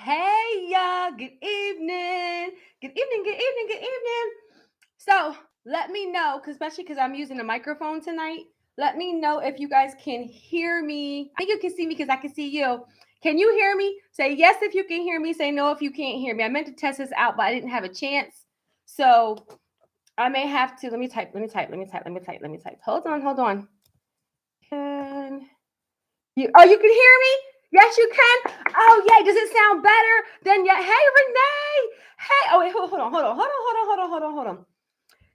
Hey, y'all. Good evening. Good evening. Good evening. Good evening. So let me know, especially because I'm using a microphone tonight. Let me know if you guys can hear me. I think you can see me because I can see you. Can you hear me? Say yes if you can hear me. Say no if you can't hear me. I meant to test this out, but I didn't have a chance. So I may have to. Let me type. Let me type. Let me type. Let me type. Let me type. Hold on. Hold on. Can you? Oh, you can hear me? Yes, you can. Oh, yeah. Does it sound better? Then yeah. Hey, Renee. Hey. Oh, wait. Hold on. Hold on. Hold on. Hold on. Hold on. Hold on. Hold on.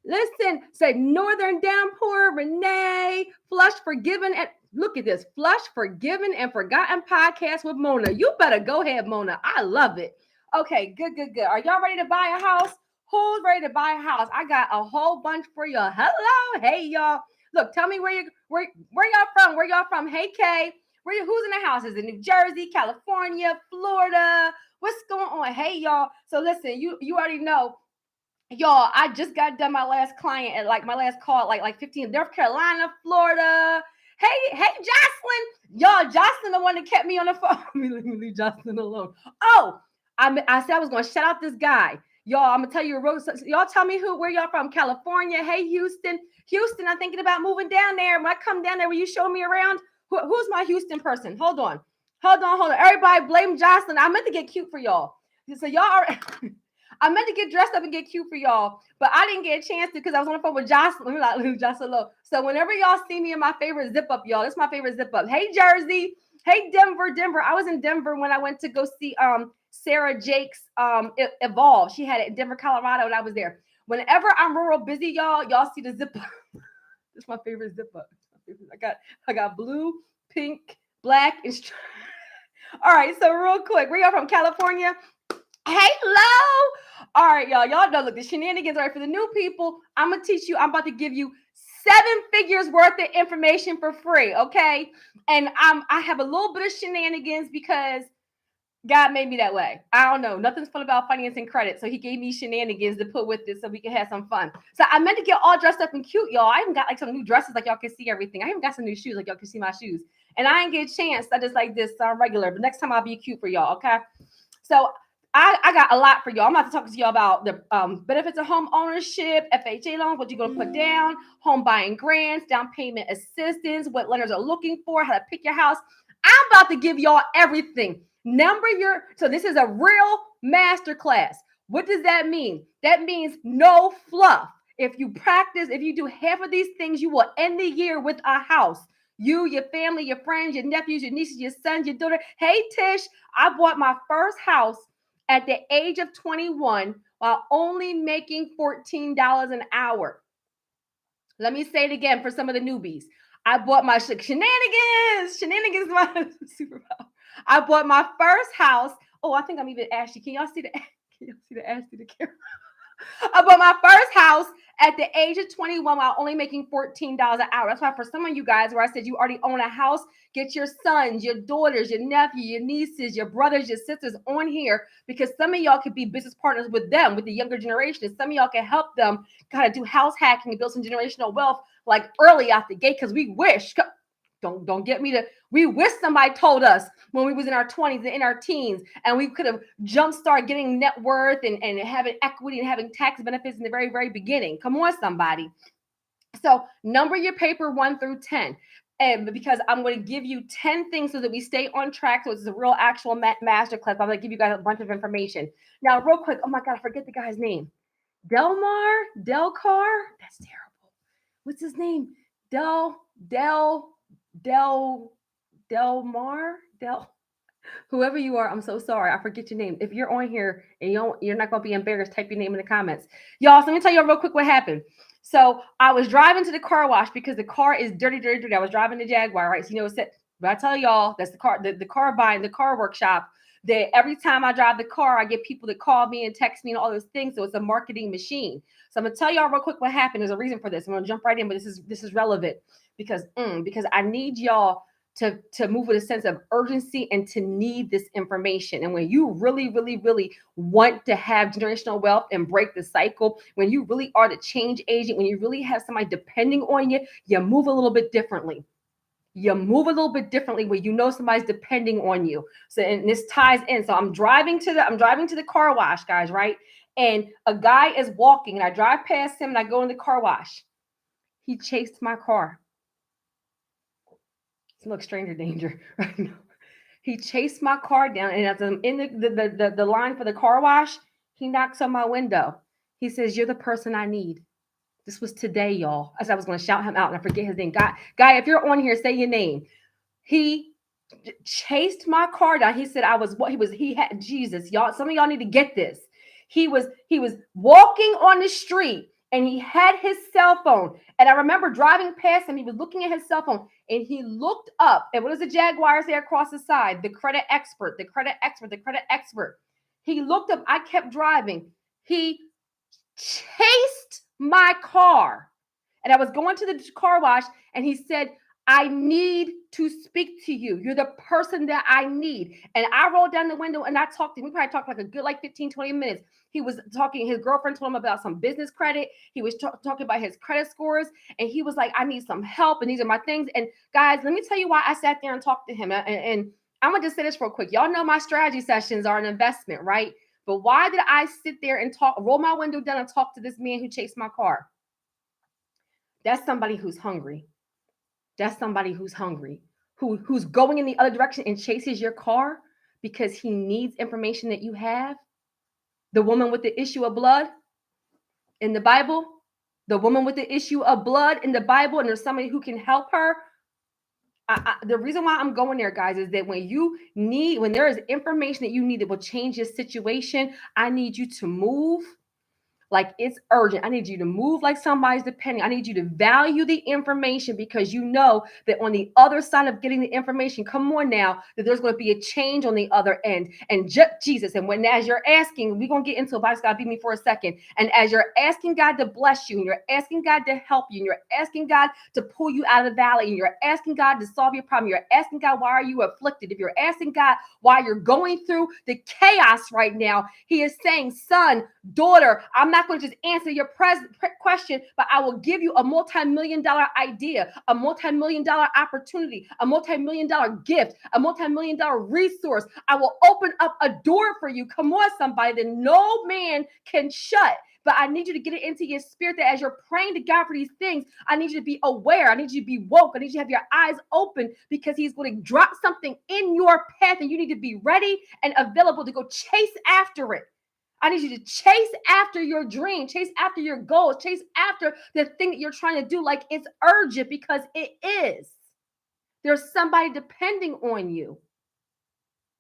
Listen. Say Northern Downpour. Renee. Flush, forgiven, and look at this. Flush, forgiven, and forgotten podcast with Mona. You better go ahead, Mona. I love it. Okay. Good. Good. Good. Are y'all ready to buy a house? Who's ready to buy a house? I got a whole bunch for y'all. Hello. Hey, y'all. Look. Tell me where y'all from. Where y'all from? Hey, Kay. Who's in the house? Is it New Jersey, California, Florida? What's going on? Hey, y'all. So listen, you already know, y'all. I just got done my last client at my last call at like 15, North Carolina, Florida. Hey, Jocelyn. Y'all, Jocelyn, the one that kept me on the phone. Let me leave Jocelyn alone. Oh, I said I was gonna shout out this guy. Y'all, I'm gonna tell you a real. Y'all tell me where y'all from. California. Hey, Houston. Houston, I'm thinking about moving down there. When I come down there, will you show me around? Who's my Houston person? Hold on. Everybody blame Jocelyn. I meant to get cute for y'all. So y'all are. I meant to get dressed up and get cute for y'all, but I didn't get a chance to because I was on the phone with Jocelyn. Jocelyn Lowe. So whenever y'all see me in my favorite zip up, y'all, it's my favorite zip up. Hey, Jersey. Hey, Denver. I was in Denver when I went to go see Sarah Jake's Evolve. She had it in Denver, Colorado, and I was there. Whenever I'm rural busy, y'all see the zip up. It's my favorite zip up. I got blue, pink, black, and all right. So real quick, where y'all from? California? Hello. All right, y'all. Y'all know, look, the shenanigans. All right, for the new people, I'm gonna teach you. I'm about to give you 7 figures worth of information for free. Okay, and I have a little bit of shenanigans because God made me that way. I don't know. Nothing's fun about financing credit. So he gave me shenanigans to put with this so we can have some fun. So I meant to get all dressed up and cute, y'all. I even got like some new dresses like y'all can see everything. I even got some new shoes like y'all can see my shoes. And I didn't get a chance. I just like this regular. But next time I'll be cute for y'all, okay? So I got a lot for y'all. I'm about to talk to y'all about the benefits of home ownership, FHA loans, what you're going to put down, home buying grants, down payment assistance, what lenders are looking for, how to pick your house. I'm about to give y'all everything. So this is a real masterclass. What does that mean? That means no fluff. If you do half of these things, you will end the year with a house. You, your family, your friends, your nephews, your nieces, your sons, your daughter. Hey, Tish, I bought my first house at the age of 21 while only making $14 an hour. Let me say it again for some of the newbies. I bought my shenanigans my superpower. I bought my first house. Oh, I think I'm even ashy. Can y'all see the Ashley the camera? I bought my first house at the age of 21 while only making $14 an hour. That's why for some of you guys where I said you already own a house, get your sons, your daughters, your nephew, your nieces, your brothers, your sisters on here because some of y'all could be business partners with them, with the younger generation. And some of y'all can help them kind of do house hacking and build some generational wealth like early out the gate because we wish. Don't get me to. We wish somebody told us when we was in our 20s and in our teens, and we could have jumpstart getting net worth and having equity and having tax benefits in the very, very beginning. Come on, somebody. So number your paper 1 through 10. And because I'm going to give you 10 things so that we stay on track. So it's a real actual masterclass. I'm going to give you guys a bunch of information. Now, real quick. Oh my God, I forget the guy's name. Delcar. That's terrible. What's his name? Whoever you are, I'm so sorry. I forget your name. If you're on here and you're not going to be embarrassed, type your name in the comments. Y'all, so let me tell you real quick what happened. So I was driving to the car wash because the car is dirty. I was driving the Jaguar, right? So, but I tell y'all, that's the car buying, the car workshop, that every time I drive the car, I get people that call me and text me and all those things. So it's a marketing machine. So I'm going to tell y'all real quick what happened. There's a reason for this. I'm going to jump right in, but this is relevant because I need y'all to move with a sense of urgency and to need this information. And when you really, really, really want to have generational wealth and break the cycle, when you really are the change agent, when you really have somebody depending on you, you move a little bit differently. You move a little bit differently where you know somebody's depending on you. So, and this ties in. So I'm driving to the car wash, guys, right? And a guy is walking, and I drive past him, and I go in the car wash. He chased my car. It's like stranger danger right now. He chased my car down, and as I'm in the line for the car wash, he knocks on my window. He says, "You're the person I need." This was today, y'all. As I was going to shout him out, and I forget his name. Guy, if you're on here, say your name. He chased my car down. He said he had Jesus. Y'all, some of y'all need to get this. He was walking on the street, and he had his cell phone. And I remember driving past him. He was looking at his cell phone, and he looked up. And what does the Jaguar say across the side? The credit expert, the credit expert, the credit expert. He looked up. I kept driving. He chased my car. And I was going to the car wash, and he said, "I need to speak to you. You're the person that I need." And I rolled down the window, and I talked to him. We probably talked like a good 15, 20 minutes. He was talking, his girlfriend told him about some business credit. He was talking about his credit scores, and he was like, "I need some help, and these are my things." And guys, let me tell you why I sat there and talked to him. And I'm going to just say this real quick. Y'all know my strategy sessions are an investment, right? But why did I sit there and roll my window down and talk to this man who chased my car? That's somebody who's hungry. That's somebody who's hungry, who's going in the other direction and chases your car because he needs information that you have. The woman with the issue of blood in the Bible, the woman with the issue of blood in the Bible, and there's somebody who can help her. The reason why I'm going there, guys, is that when there is information that you need that will change your situation, I need you to move like it's urgent. I need you to move like somebody's depending. I need you to value the information because you know that on the other side of getting the information, come on now, that there's going to be a change on the other end. And Jesus, and as you're asking, we're going to get into it, but I just got to beat me for a second. And as you're asking God to bless you, and you're asking God to help you, and you're asking God to pull you out of the valley, and you're asking God to solve your problem, you're asking God, why are you afflicted? If you're asking God why you're going through the chaos right now, he is saying, son, daughter, I'm not going to just answer your question, but I will give you a multi-million-dollar idea, a multi-million-dollar opportunity, a multi-million-dollar gift, a multi-million-dollar resource. I will open up a door for you. Come on, somebody, that no man can shut. But I need you to get it into your spirit that as you're praying to God for these things, I need you to be aware. I need you to be woke. I need you to have your eyes open because he's going to drop something in your path and you need to be ready and available to go chase after it. I need you to chase after your dream, chase after your goals, chase after the thing that you're trying to do like it's urgent because it is. There's somebody depending on you.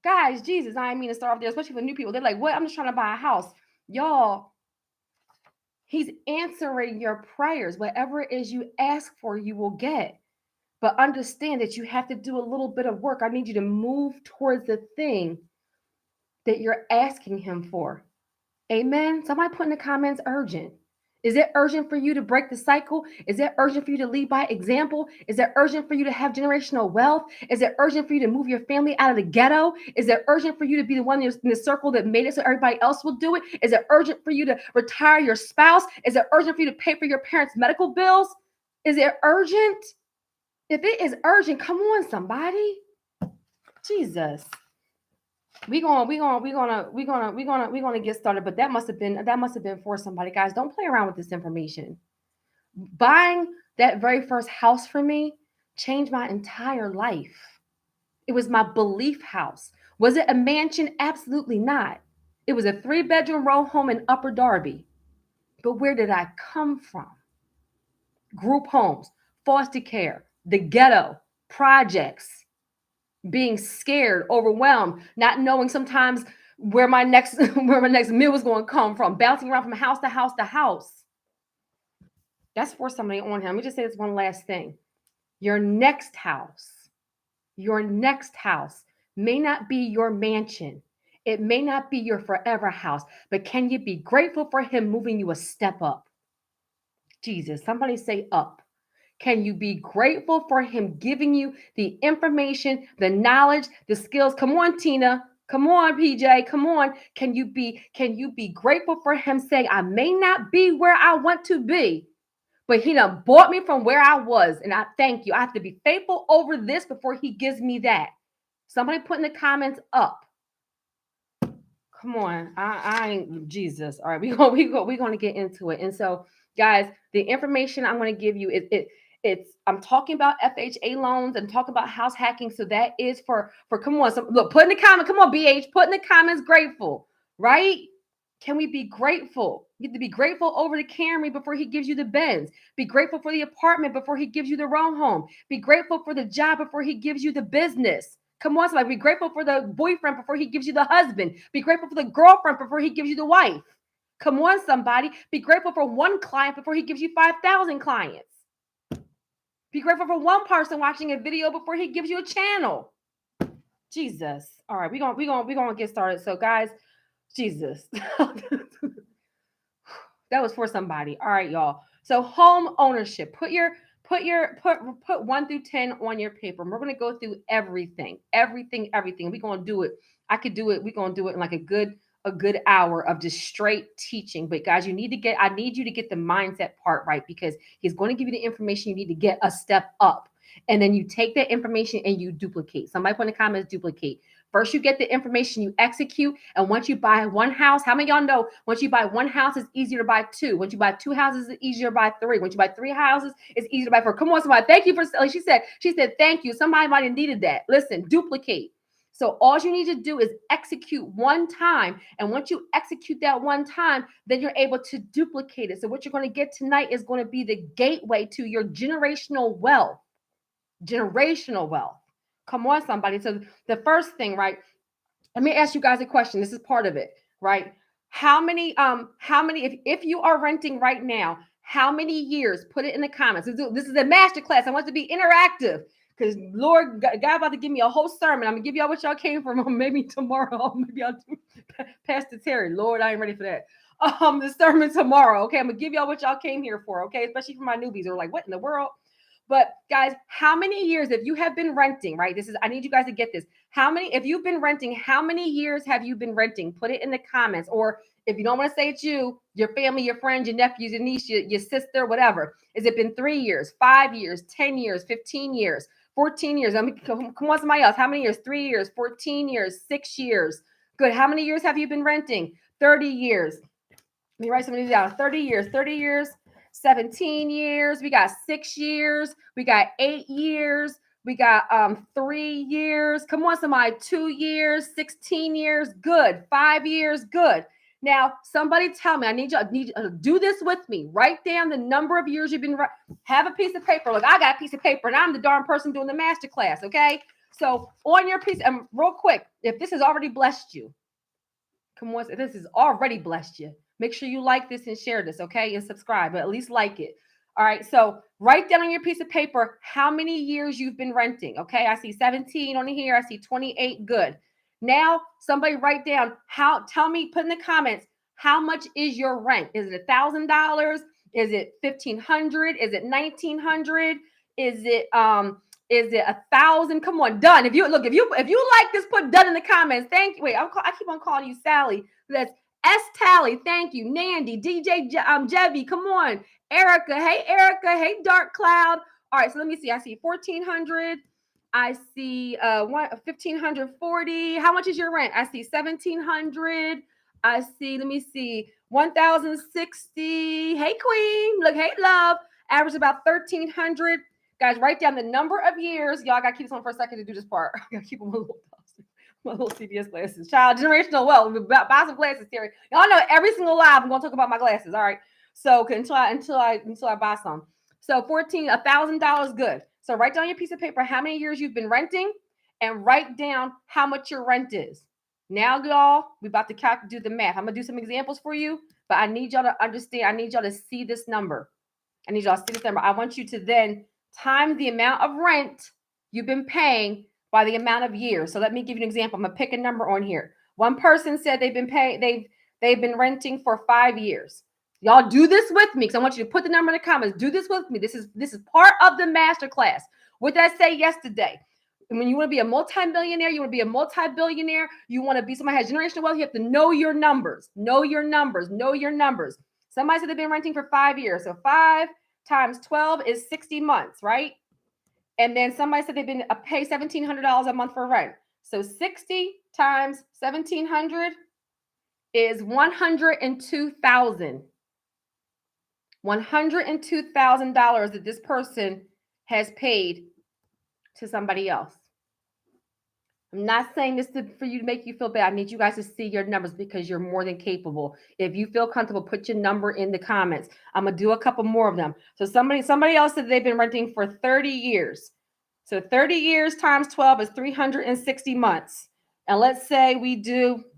Guys, Jesus, I mean to start off there, especially for new people. They're like, what? I'm just trying to buy a house. Y'all, he's answering your prayers. Whatever it is you ask for, you will get. But understand that you have to do a little bit of work. I need you to move towards the thing that you're asking him for. Amen. Somebody put in the comments urgent. Is it urgent for you to break the cycle? Is it urgent for you to lead by example? Is it urgent for you to have generational wealth? Is it urgent for you to move your family out of the ghetto? Is it urgent for you to be the one in the circle that made it so everybody else will do it? Is it urgent for you to retire your spouse? Is it urgent for you to pay for your parents' medical bills? Is it urgent? If it is urgent, come on, somebody. Jesus. We're gonna get started, but that must have been for somebody. Guys, don't play around with this information. Buying that very first house for me changed my entire life. It was my belief house. Was it a mansion? Absolutely not. It was a 3-bedroom row home in Upper Darby. But where did I come from? Group homes, foster care, the ghetto, projects. Being scared, overwhelmed, not knowing sometimes where my next meal was going to come from, bouncing around from house to house to house. That's for somebody on here. Let me just say this one last thing. Your next house may not be your mansion. It may not be your forever house, but can you be grateful for him moving you a step up? Jesus, somebody say up. Can you be grateful for him giving you the information, the knowledge, the skills? Come on, Tina. Come on, PJ. Come on. Can you be grateful for him saying, I may not be where I want to be, but he done bought me from where I was. And I thank you. I have to be faithful over this before he gives me that. Somebody put in the comments up. Come on. I ain't Jesus. All right. We're gonna get into it. And so, guys, the information I'm gonna give you it's I'm talking about FHA loans and talking about house hacking. So that is for come on, look, put in the comment. Come on, BH, put in the comments grateful, right? Can we be grateful? You have to be grateful over the Camry before he gives you the Benz. Be grateful for the apartment before he gives you the row home. Be grateful for the job before he gives you the business. Come on, somebody. Be grateful for the boyfriend before he gives you the husband. Be grateful for the girlfriend before he gives you the wife. Come on, somebody. Be grateful for one client before he gives you 5,000 clients. Be grateful for one person watching a video before he gives you a channel. Jesus. All right, we're gonna get started. So, guys, Jesus. That was for somebody. All right, y'all. So home ownership. Put 1 through 10 on your paper. We're gonna go through everything. We're gonna do it. I could do it. We're gonna do it in like a good hour of just straight teaching. But guys, I need you to get the mindset part right, because he's going to give you the information you need to get a step up. And then you take that information and you duplicate. Somebody put in the comments, duplicate. First, you get the information, you execute. And once you buy one house, how many of y'all know once you buy one house, it's easier to buy two? Once you buy two houses, it's easier to buy three. Once you buy three houses, it's easier to buy four. Come on, somebody. Thank you for, she said, thank you. Somebody might have needed that. Listen, duplicate. So all you need to do is execute one time. And once you execute that one time, then you're able to duplicate it. So what you're going to get tonight is going to be the gateway to your generational wealth. Generational wealth. Come on, somebody. So the first thing, right? Let me ask you guys a question. This is part of it, right? How many, if you are renting right now, how many years? Put it in the comments. This is a masterclass. I want it to be interactive, because Lord God about to give me a whole sermon. I'm gonna give y'all what y'all came from. Maybe tomorrow. Maybe I'll do Pastor Terry. Lord, I ain't ready for that. The sermon tomorrow. Okay, I'm gonna give y'all what y'all came here for. Okay, especially for my newbies who are like, what in the world? But guys, how many years, if you have been renting, right? I need you guys to get this. If you've been renting, how many years have you been renting? Put it in the comments. Or if you don't want to say it's you, your family, your friends, your nephews, your niece, your sister, whatever. Has it been 3 years, 5 years, 10 years, 15 years, 14 years? Come on, somebody else. How many years? 3 years, 14 years, 6 years. Good. How many years have you been renting? 30 years. Let me write some of these down. 30 years. 17 years, we got 6 years, we got 8 years, we got 3 years. Come on, somebody, 2 years, 16 years, good. 5 years, good. Now, somebody tell me, I need you to do this with me. Write down the number of years you've been, have a piece of paper. Look, I got a piece of paper and I'm the darn person doing the masterclass, okay? So on your piece, and real quick, if this has already blessed you, come on, if this has already blessed you, make sure you like this and share this, okay? And subscribe, but at least like it. All right, so write down on your piece of paper how many years you've been renting, okay? I see 17 on here. I see 28. Good. Now, somebody write down tell me, put in the comments, how much is your rent? Is it $1,000? Is it $1,500? Is it $1,900? Is it 1,000? Come on, done. If you like this, put done in the comments. Thank you. Wait, I keep on calling you Sally. That's S. Tally, thank you. Nandy, DJ Jevy, come on. Erica, hey, Dark Cloud. All right, so let me see. I see 1,400. I see 1,540. How much is your rent? I see 1,700. I see, let me see, 1,060. Hey, Queen. Look, hey, love. Average about 1,300. Guys, write down the number of years. Y'all got to keep this on for a second to do this part. I got to keep them a little my little CVS glasses. Child, generational wealth. Buy some glasses, Terry. Y'all know every single live I'm gonna talk about my glasses. All right. So until I buy some. So $1,000, good. So write down your piece of paper how many years you've been renting, and write down how much your rent is. Now, y'all, we about to do the math. I'm gonna do some examples for you, but I need y'all to understand. I need y'all to see this number. I need y'all to see this number. I want you to then times the amount of rent you've been paying by the amount of years. So let me give you an example. I'm gonna pick a number on here. One person said they've been renting for 5 years. Y'all do this with me, because I want you to put the number in the comments. Do this with me. This is part of the masterclass. What did I say yesterday? When you want to be a multi-millionaire, you want to be a multi-billionaire, you want to be somebody who has generational wealth, you have to know your numbers. Know your numbers. Know your numbers. Somebody said they've been renting for 5 years. So 5 times 12 is 60 months, right? And then somebody said they've been pay $1,700 a month for rent. So 60 times 1,700 is $102,000. $102,000 that this person has paid to somebody else. I'm not saying this for you to make you feel bad. I need you guys to see your numbers because you're more than capable. If you feel comfortable, put your number in the comments. I'm gonna do a couple more of them. So somebody else said they've been renting for 30 years. So 30 years times 12 is 360 months. And let's say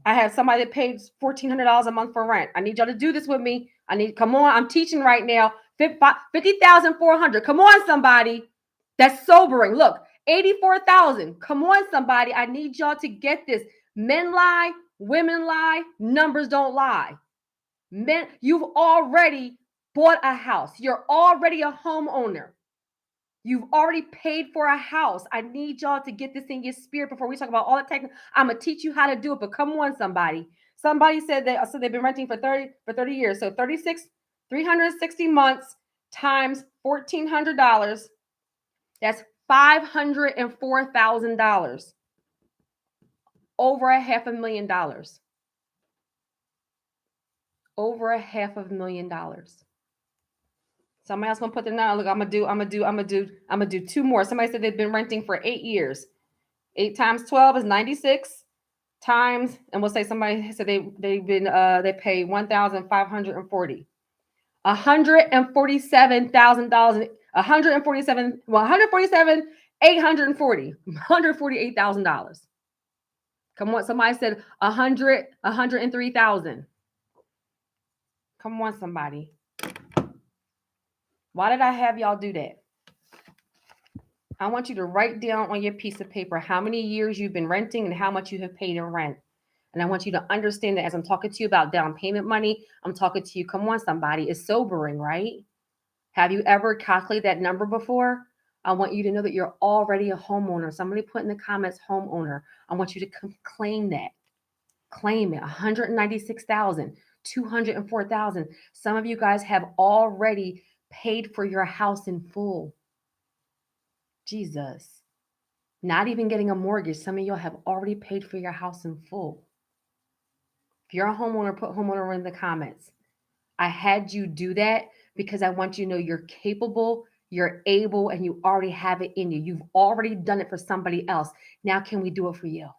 I have somebody that pays $1,400 a month for rent. I need y'all to do this with me. Come on, I'm teaching right now. 50,400. Come on, somebody. That's sobering. Look, 84,000. Come on, somebody. I need y'all to get this. Men lie, women lie, numbers don't lie. Men, you've already bought a house. You're already a homeowner. You've already paid for a house. I need y'all to get this in your spirit before we talk about all the technical. I'm gonna teach you how to do it, but come on, somebody. Somebody said they've been renting for 30 years. So 360 months times $1,400. That's $504,000. Over $500,000. Over $500,000. Somebody else gonna put their number. Look, I'm gonna do two more. Somebody said they've been renting for 8 years. 8 times 12 is 96 times, and we'll say somebody said they pay $1,540. $147,000. $148,000. Come on, somebody said 103,000. Come on, somebody. Why did I have y'all do that? I want you to write down on your piece of paper how many years you've been renting and how much you have paid in rent. And I want you to understand that as I'm talking to you about down payment money, I'm talking to you, come on, somebody. It's sobering, right? Have you ever calculated that number before? I want you to know that you're already a homeowner. Somebody put in the comments, homeowner. I want you to claim that. Claim it. 196,000, 204,000. Some of you guys have already paid for your house in full. Jesus. Not even getting a mortgage. Some of y'all have already paid for your house in full. If you're a homeowner, put homeowner in the comments. I had you do that because I want you to know you're capable, you're able, and you already have it in you. You've already done it for somebody else. Now can we do it for you?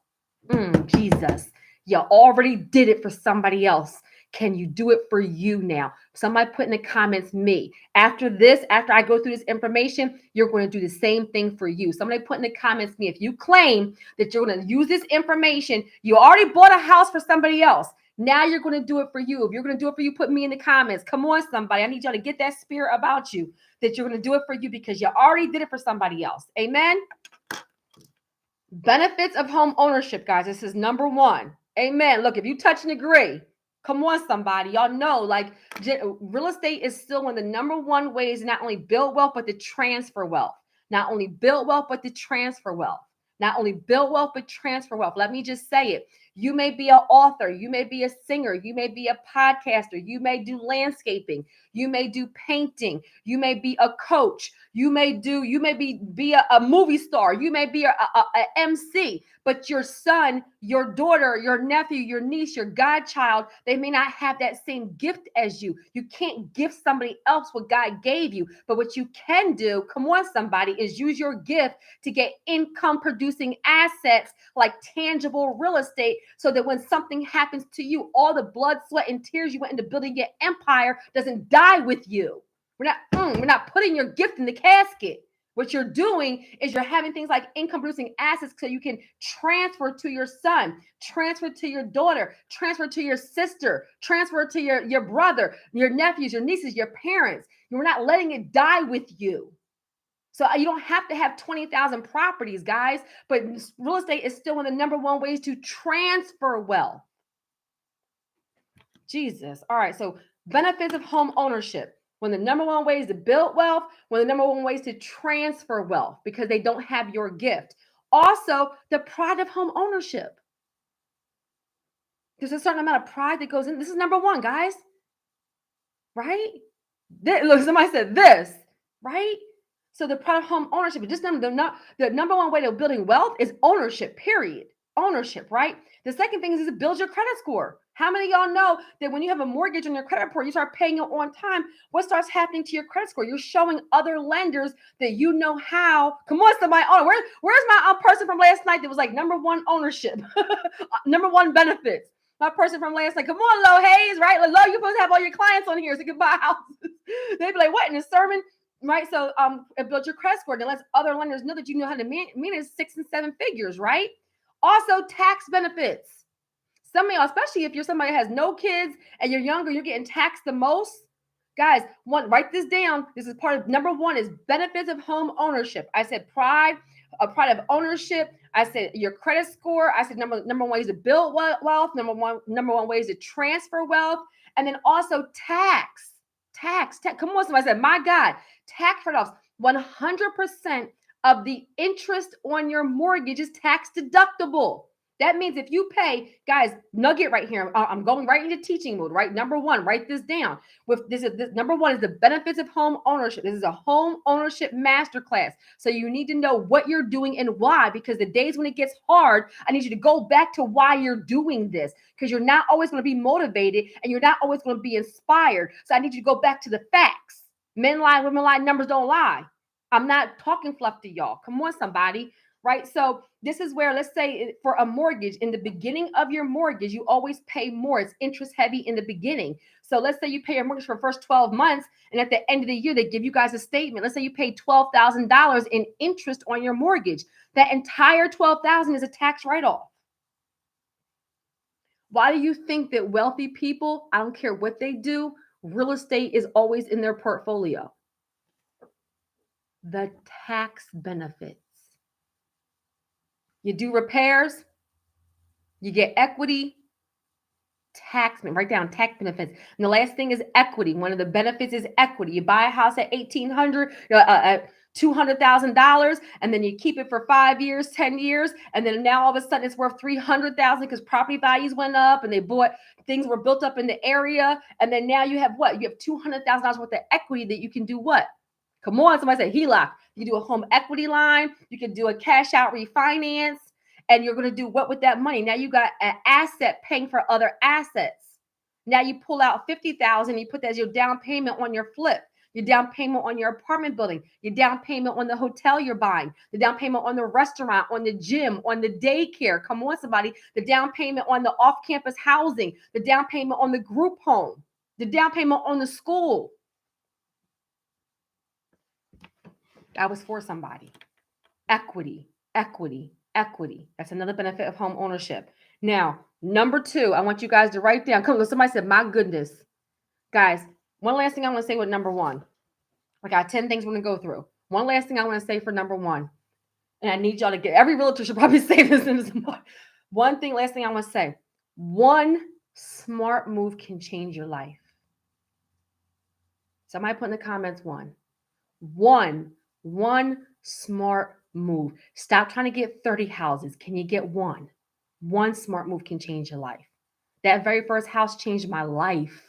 Jesus. You already did it for somebody else. Can you do it for you now? Somebody put in the comments, me. After I go through this information, you're going to do the same thing for you. Somebody put in the comments, me. If you claim that you're going to use this information, you already bought a house for somebody else. Now you're going to do it for you. If you're going to do it for you, put me in the comments. Come on, somebody. I need y'all to get that spirit about you, that you're going to do it for you because you already did it for somebody else. Amen? Benefits of home ownership, guys. This is number one. Amen. Look, if you touch and agree, come on, somebody. Y'all know, like, real estate is still one of the number one ways to not only build wealth, but to transfer wealth. Not only build wealth, but to transfer wealth. Not only build wealth, but transfer wealth. Let me just say it. You may be an author. You may be a singer. You may be a podcaster. You may do landscaping. You may do painting. You may be a coach. You may be a movie star. You may be a MC. But your son, your daughter, your nephew, your niece, your godchild, they may not have that same gift as you. You can't give somebody else what God gave you. But what you can do, come on, somebody, is use your gift to get income producing assets like tangible real estate so that when something happens to you, all the blood, sweat, and tears you went into building your empire doesn't die with you. We're not putting your gift in the casket. What you're doing is you're having things like income producing assets so you can transfer to your son, transfer to your daughter, transfer to your sister, transfer to your brother, your nephews, your nieces, your parents. You're not letting it die with you. So you don't have to have 20,000 properties, guys, but real estate is still one of the number one ways to transfer wealth. Jesus. All right. So benefits of home ownership. One of the number one ways to build wealth, one of the number one ways to transfer wealth because they don't have your gift. Also, the pride of home ownership. There's a certain amount of pride that goes in. This is number one, guys. Right? Look, somebody said this. right? So the pride of home ownership is just the number one way to building wealth is ownership, period. Ownership, right? The second thing is to build your credit score. How many of y'all know that when you have a mortgage on your credit report, you start paying it on time, what starts happening to your credit score? You're showing other lenders that you know how. Come on, somebody. Oh, where's my person from last night that was like number one ownership, number one benefits? My person from last night, come on, Lo Hayes, right? Lo, you're supposed to have all your clients on here so you can buy houses. They'd be like, what in a sermon? Right. So it builds your credit score and it lets other lenders know that you know how to manage 6 and 7 figures, right? Also, tax benefits. Some of y'all, especially if you're somebody that has no kids and you're younger, you're getting taxed the most. Guys, write this down. This is part of number one is benefits of home ownership. I said pride, a pride of ownership. I said your credit score. I said number one ways to build wealth. Number one ways to transfer wealth, and then also tax. Come on, somebody said, my God, tax write-offs. 100% of the interest on your mortgage is tax deductible. That means if you pay, guys, nugget right here. I'm going right into teaching mode, right? Number one, write this down. This number one is the benefits of home ownership. This is a home ownership masterclass. So you need to know what you're doing and why, because the days when it gets hard, I need you to go back to why you're doing this, because you're not always going to be motivated and you're not always going to be inspired. So I need you to go back to the facts. Men lie, women lie, numbers don't lie. I'm not talking fluff to y'all. Come on, somebody. Right. So this is where, let's say for a mortgage, in the beginning of your mortgage, you always pay more. It's interest heavy in the beginning. So let's say you pay your mortgage for the first 12 months. And at the end of the year, they give you guys a statement. Let's say you paid $12,000 in interest on your mortgage. That entire $12,000 is a tax write-off. Why do you think that wealthy people, I don't care what they do, real estate is always in their portfolio? The tax benefits. You do repairs, you get equity, tax, write down tax benefits. And the last thing is equity. One of the benefits is equity. You buy a house at $1,800, $200,000, and then you keep it for 5 years, 10 years, and then now all of a sudden it's worth $300,000 because property values went up and things were built up in the area, and then now you have what? You have $200,000 worth of equity that you can do what? Come on, somebody said HELOC. You can do a home equity line. You can do a cash out refinance. And you're going to do what with that money? Now you got an asset paying for other assets. Now you pull out $50,000. You put that as your down payment on your flip. Your down payment on your apartment building. Your down payment on the hotel you're buying. The down payment on the restaurant, on the gym, on the daycare. Come on, somebody. The down payment on the off-campus housing. The down payment on the group home. The down payment on the school. That was for somebody. Equity. That's another benefit of home ownership. Now, number two, I want you guys to write down. Come on, somebody said, my goodness. Guys, one last thing I want to say with number one. I got 10 things we're going to go through. One last thing I want to say for number one. And I need y'all to get, every realtor should probably say this in this one. Last thing I want to say. One smart move can change your life. Somebody put in the comments one smart move. Stop trying to get 30 houses. Can you get one? One smart move can change your life. That very first house changed my life.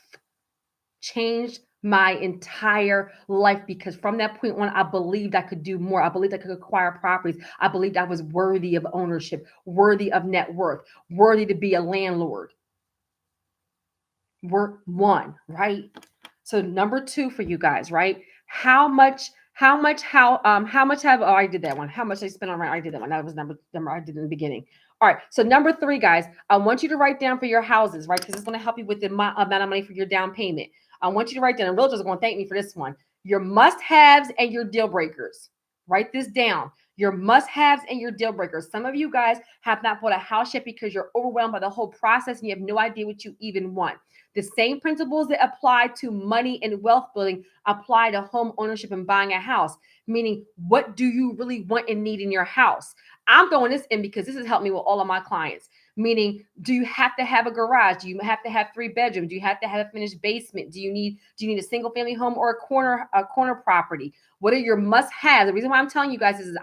Changed my entire life, because from that point on, I believed I could do more. I believed I could acquire properties. I believed I was worthy of ownership, worthy of net worth, worthy to be a landlord. We're one, right? So number two for you guys, right? How much have I did that one? How much I spent on rent? I did that one. That was number I did in the beginning. All right. So number three, guys, I want you to write down for your houses, right? Because it's going to help you with the amount of money for your down payment. I want you to write down, and realtors are going to thank me for this one, your must-haves and your deal breakers. Write this down. Your must-haves and your deal breakers. Some of you guys have not bought a house yet because you're overwhelmed by the whole process and you have no idea what you even want. The same principles that apply to money and wealth building apply to home ownership and buying a house. Meaning, what do you really want and need in your house? I'm throwing this in because this has helped me with all of my clients. Meaning, do you have to have a garage? Do you have to have 3 bedrooms? Do you have to have a finished basement? Do you need a single family home or a corner property? What are your must-haves? The reason why I'm telling you guys is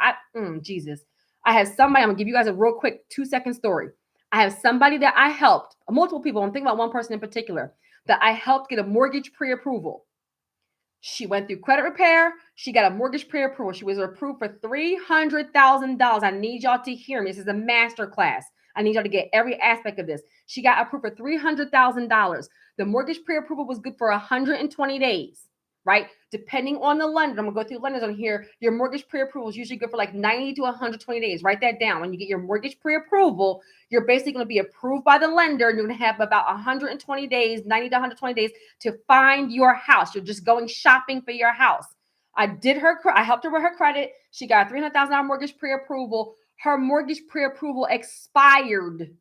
Jesus. I have somebody, I'm gonna give you guys a real quick 2-second story. I have somebody that I helped, multiple people. I'm thinking about one person in particular that I helped get a mortgage pre-approval. She went through credit repair. She got a mortgage pre-approval. She was approved for $300,000. I need y'all to hear me. This is a masterclass. I need y'all to get every aspect of this. She got approved for $300,000. The mortgage pre-approval was good for 120 days, right? Depending on the lender, I'm gonna go through lenders on here. Your mortgage pre-approval is usually good for like 90 to 120 days. Write that down. When you get your mortgage pre-approval, you're basically gonna be approved by the lender, and you're gonna have about 120 days, 90 to 120 days to find your house. You're just going shopping for your house. I helped her with her credit. She got a $300,000 mortgage pre-approval. Her mortgage pre-approval expired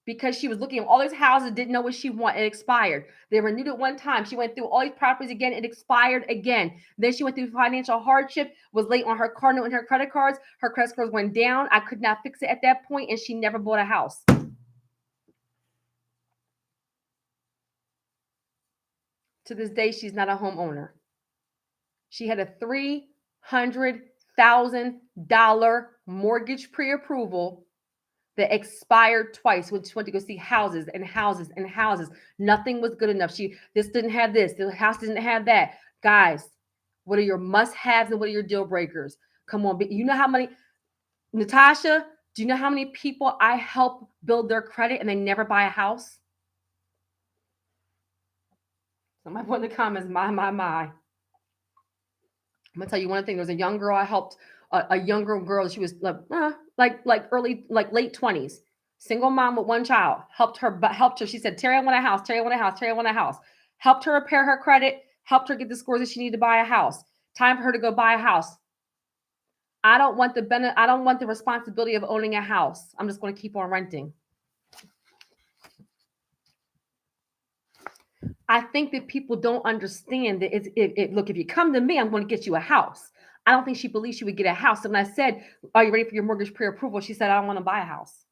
because she was looking at all these houses, didn't know what she wanted. It expired. They renewed it one time. She went through all these properties again. It expired again. Then she went through financial hardship, was late on her car note and her credit cards. Her credit scores went down. I could not fix it at that point, and she never bought a house. To this day, she's not a homeowner. She had a $300,000 mortgage pre-approval that expired twice when she went to go see houses and houses and houses. Nothing was good enough. This didn't have this. The house didn't have that. Guys, what are your must-haves and what are your deal breakers? Come on. You know how many, Natasha, do you know how many people I help build their credit and they never buy a house? Somebody put in the comments, my. I'm gonna tell you one thing. There was a young girl I helped, a younger girl. She was like early, like late 20s, single mom with one child. Helped her. She said, "Terry, I want a house. Terry, I want a house. Terry, I want a house." Helped her repair her credit. Helped her get the scores that she needed to buy a house. Time for her to go buy a house. I don't want the responsibility of owning a house. I'm just going to keep on renting. I think that people don't understand that look, if you come to me, I'm going to get you a house. I don't think she believed she would get a house. And when I said, "Are you ready for your mortgage pre-approval?" She said, "I don't want to buy a house."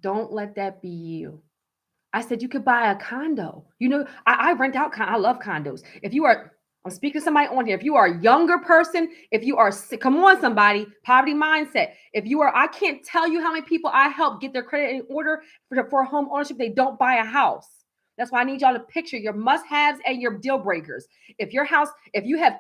Don't let that be you. I said, "You could buy a condo." You know, I rent out. I love condos. I'm speaking to somebody on here. If you are a younger person, if you are, come on, somebody, poverty mindset. I can't tell you how many people I help get their credit in order for home ownership. They don't buy a house. That's why I need y'all to picture your must-haves and your deal breakers. If you have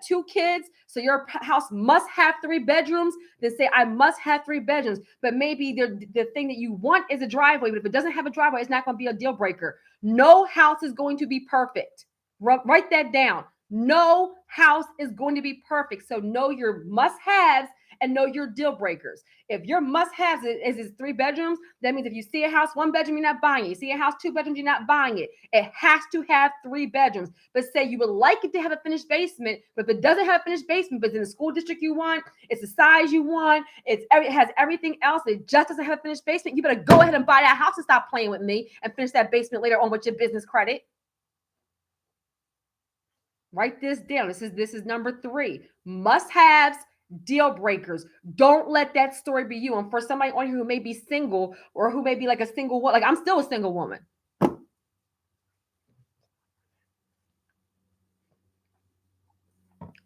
2 kids, so your house must have 3 bedrooms, then say, "I must have 3 bedrooms." But maybe the thing that you want is a driveway. But if it doesn't have a driveway, it's not going to be a deal breaker. No house is going to be perfect. Write that down. No house is going to be perfect. So know your must-haves and know your deal breakers. If your must-haves is 3 bedrooms, that means if you see a house 1 bedroom, you're not buying it. You see a house 2 bedrooms, you're not buying it. It has to have 3 bedrooms. But say you would like it to have a finished basement, but if it doesn't have a finished basement, but it's in the school district you want, it's the size you want, it has everything else, it just doesn't have a finished basement, you better go ahead and buy that house and stop playing with me and finish that basement later on with your business credit. Write this down. This is number 3. Must-haves, deal breakers. Don't let that story be you. And for somebody on here who may be single or who may be like a single woman, like I'm still a single woman.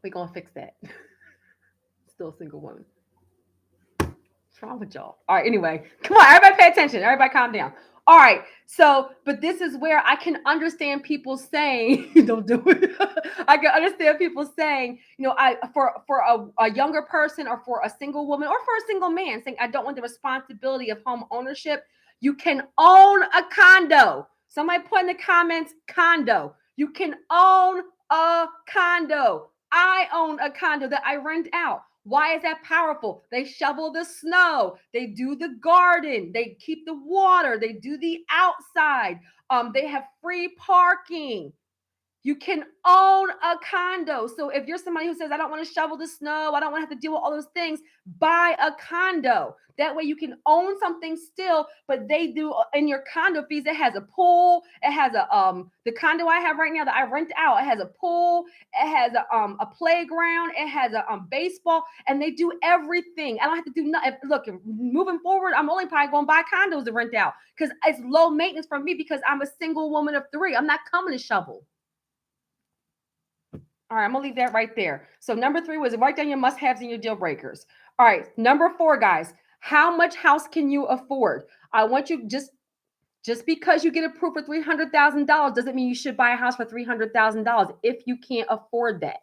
We're going to fix that. Still a single woman. What's wrong with y'all? All right, anyway, come on, everybody pay attention. Everybody calm down. All right, but this is where I can understand people saying, "Don't do it." I can understand people saying, for a younger person or for a single woman or for a single man saying, "I don't want the responsibility of home ownership." You can own a condo. Somebody put in the comments, condo. You can own a condo. I own a condo that I rent out. Why is that powerful? They shovel the snow. They do the garden. They keep the water. They do the outside. They have free parking. You can own a condo. So if you're somebody who says, "I don't want to shovel the snow, I don't want to have to deal with all those things," buy a condo. That way you can own something still, but they do in your condo fees. It has a pool. It has the condo I have right now that I rent out. It has a pool. It has a playground. It has a baseball, and they do everything. I don't have to do nothing. Look, moving forward, I'm only probably going to buy condos to rent out because it's low maintenance for me because I'm a single woman of 3. I'm not coming to shovel. All right, I'm going to leave that right there. So number 3 was write down your must-haves and your deal breakers. All right, number 4, guys, how much house can you afford? I want you just Just because you get approved for $300,000 doesn't mean you should buy a house for $300,000 if you can't afford that.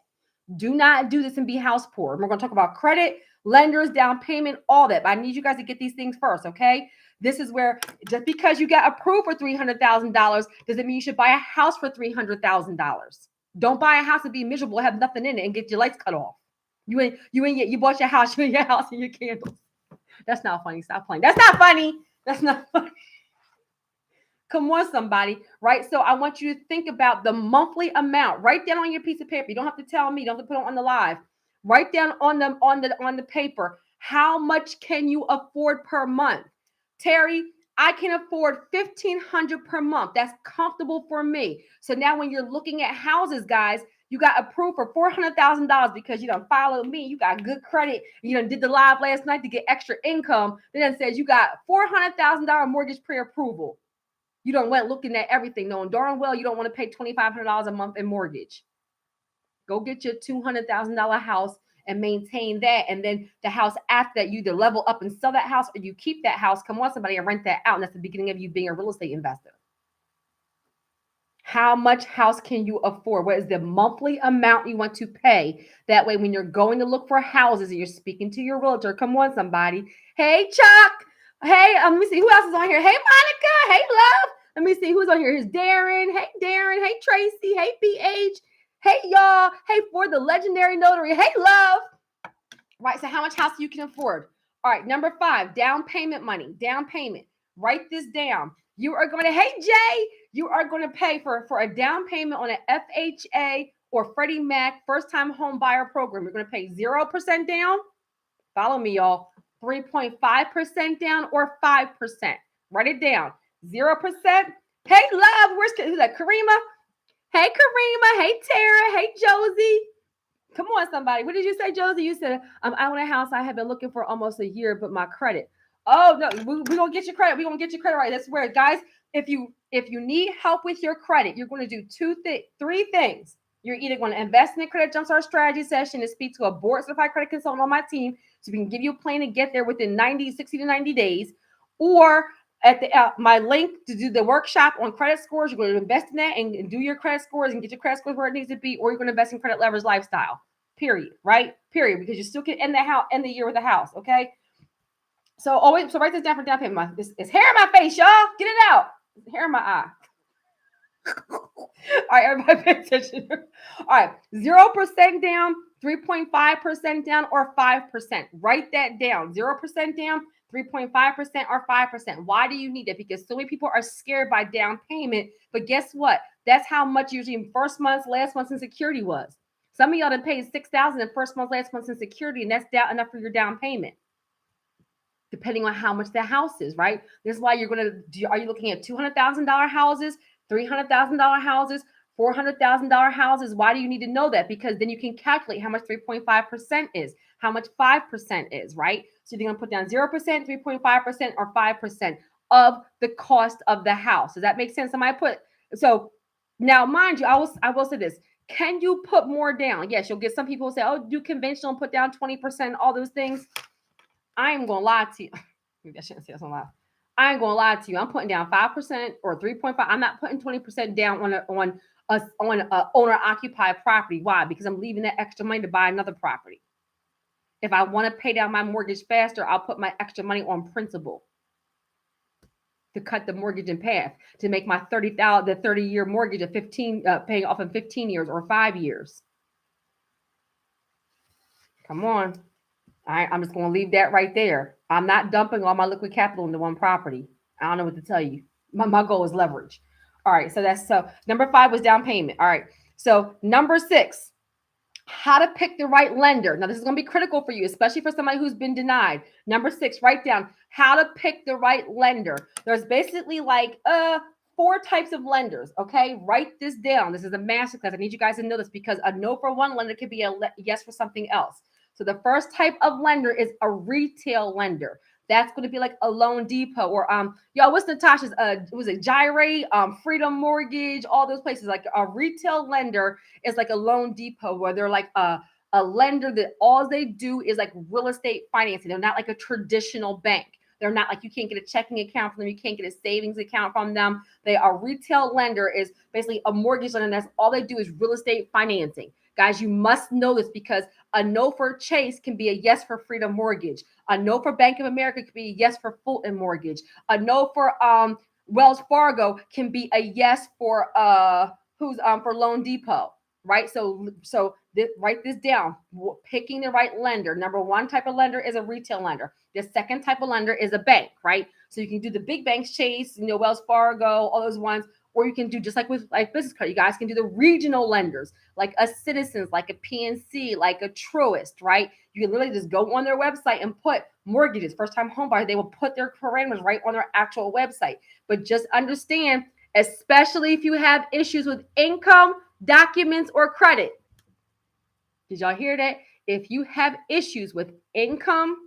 Do not do this and be house poor. We're going to talk about credit, lenders, down payment, all that. But I need you guys to get these things first, okay? This is where just because you got approved for $300,000 doesn't mean you should buy a house for $300,000. Don't buy a house and be miserable, have nothing in it, and get your lights cut off. You bought your house, you in your house and your candles. That's not funny. Stop playing. That's not funny. That's not funny. Come on, somebody, right? So I want you to think about the monthly amount. Write down on your piece of paper. You don't have to tell me. You don't have to put it on the live. Write down on the paper. How much can you afford per month? Terry, I can afford $1,500 per month. That's comfortable for me. So now when you're looking at houses, guys, you got approved for $400,000 because you done followed me. You got good credit. You done did the live last night to get extra income. Then it says you got $400,000 mortgage pre-approval. You don't went looking at everything, knowing darn well you don't want to pay $2,500 a month in mortgage. Go get your $200,000 house and maintain that. And then the house after that, you either level up and sell that house or you keep that house, come on somebody and rent that out. And that's the beginning of you being a real estate investor. How much house can you afford? What is the monthly amount you want to pay? That way, when you're going to look for houses and you're speaking to your realtor, come on somebody. Hey, Chuck. Hey, let me see who else is on here. Hey, Monica. Hey, love. Let me see who's on here. Here's Darren. Hey, Darren. Hey, Tracy. Hey, BH. Hey, y'all. Hey, for the legendary notary. Hey, love. Right. So how much house you can afford? All right. Number 5, down payment money. Down payment. Write this down. You are going to, hey, Jay, you are going to pay for a down payment on an FHA or Freddie Mac first-time home buyer program. You're going to pay 0% down. Follow me, y'all. 3.5% down or 5%. Write it down. 0%. Hey, love. Who's that? Karima? Hey, Karima. Hey, Tara. Hey, Josie. Come on, somebody. What did you say, Josie? You said, I own a house I have been looking for almost a year, but my credit. Oh, no, we're going to get your credit. We're going to get your credit right. That's where, guys, if you need help with your credit, you're going to do 3 things. You're either going to invest in a credit jumpstart strategy session and speak to a board certified credit consultant on my team so we can give you a plan to get there within 60 to 90 days, or at my link to do the workshop on credit scores. You're going to invest in that and do your credit scores and get your credit scores where it needs to be, or you're going to invest in credit leverage lifestyle. Period. Right? Period. Because you still can end the year with a house. Okay. So write this down for down payment. It's hair in my face, y'all. Get it out. It's hair in my eye. All right, everybody pay attention. All right, 0% down, 3.5% down, or 5%. Write that down. 0% down, 3.5%, or 5%. Why do you need it? Because so many people are scared by down payment. But guess what? That's how much usually first month's, last month's insecurity was. Some of y'all done paid $6,000 in first month, last month's insecurity, and that's enough for your down payment. Depending on how much the house is, right? This is why you're going to are you looking at $200,000 houses, $300,000 houses, $400,000 houses? Why do you need to know that? Because then you can calculate how much 3.5% is, how much 5% is, right? So you're going to put down 0%, 3.5%, or 5% of the cost of the house. Does that make sense? So now, mind you, I will say this. Can you put more down? Yes, you'll get some people who say, oh, do conventional and put down 20%, all those things. I ain't going to lie to you. Maybe I shouldn't say this on live. I ain't going to lie to you. I'm putting down 5% or 3.5. I'm not putting 20% down on a owner occupied property. Why? Because I'm leaving that extra money to buy another property. If I want to pay down my mortgage faster, I'll put my extra money on principal to cut the mortgage in half, to make my 30-year mortgage a 15 paying off in 15 years or 5 years. Come on. All right, I'm just going to leave that right there. I'm not dumping all my liquid capital into one property. I don't know what to tell you. My goal is leverage. All right, so number 5 was down payment. All right, so number 6, how to pick the right lender. Now, this is going to be critical for you, especially for somebody who's been denied. Number 6, write down how to pick the right lender. There's basically like 4 types of lenders, okay? Write this down. This is a masterclass. I need you guys to know this because a no for one lender could be a yes for something else. So the first type of lender is a retail lender. That's going to be like a Loan Depot or y'all, what's Natasha's was it Gyrate, Freedom Mortgage, all those places. Like a retail lender is like a Loan Depot where they're like a lender that all they do is like real estate financing. They're not like a traditional bank. They're not like you can't get a checking account from them. You can't get a savings account from them. They are retail lender is basically a mortgage lender. And that's all they do is real estate financing. Guys, you must know this because a no for Chase can be a yes for Freedom Mortgage. A no for Bank of America could be a yes for Fulton Mortgage. A no for Wells Fargo can be a yes for for Loan Depot, right? So write this down. Picking the right lender. Number one type of lender is a retail lender. The second type of lender is a bank, right? So you can do the big banks, Chase, Wells Fargo, all those ones. Or you can do just like with business credit, you guys can do the regional lenders, like a Citizens, like a PNC, like a Truist, right? You can literally just go on their website and put mortgages, first-time home buyer. They will put their parameters right on their actual website. But just understand, especially if you have issues with income, documents, or credit. Did y'all hear that? If you have issues with income,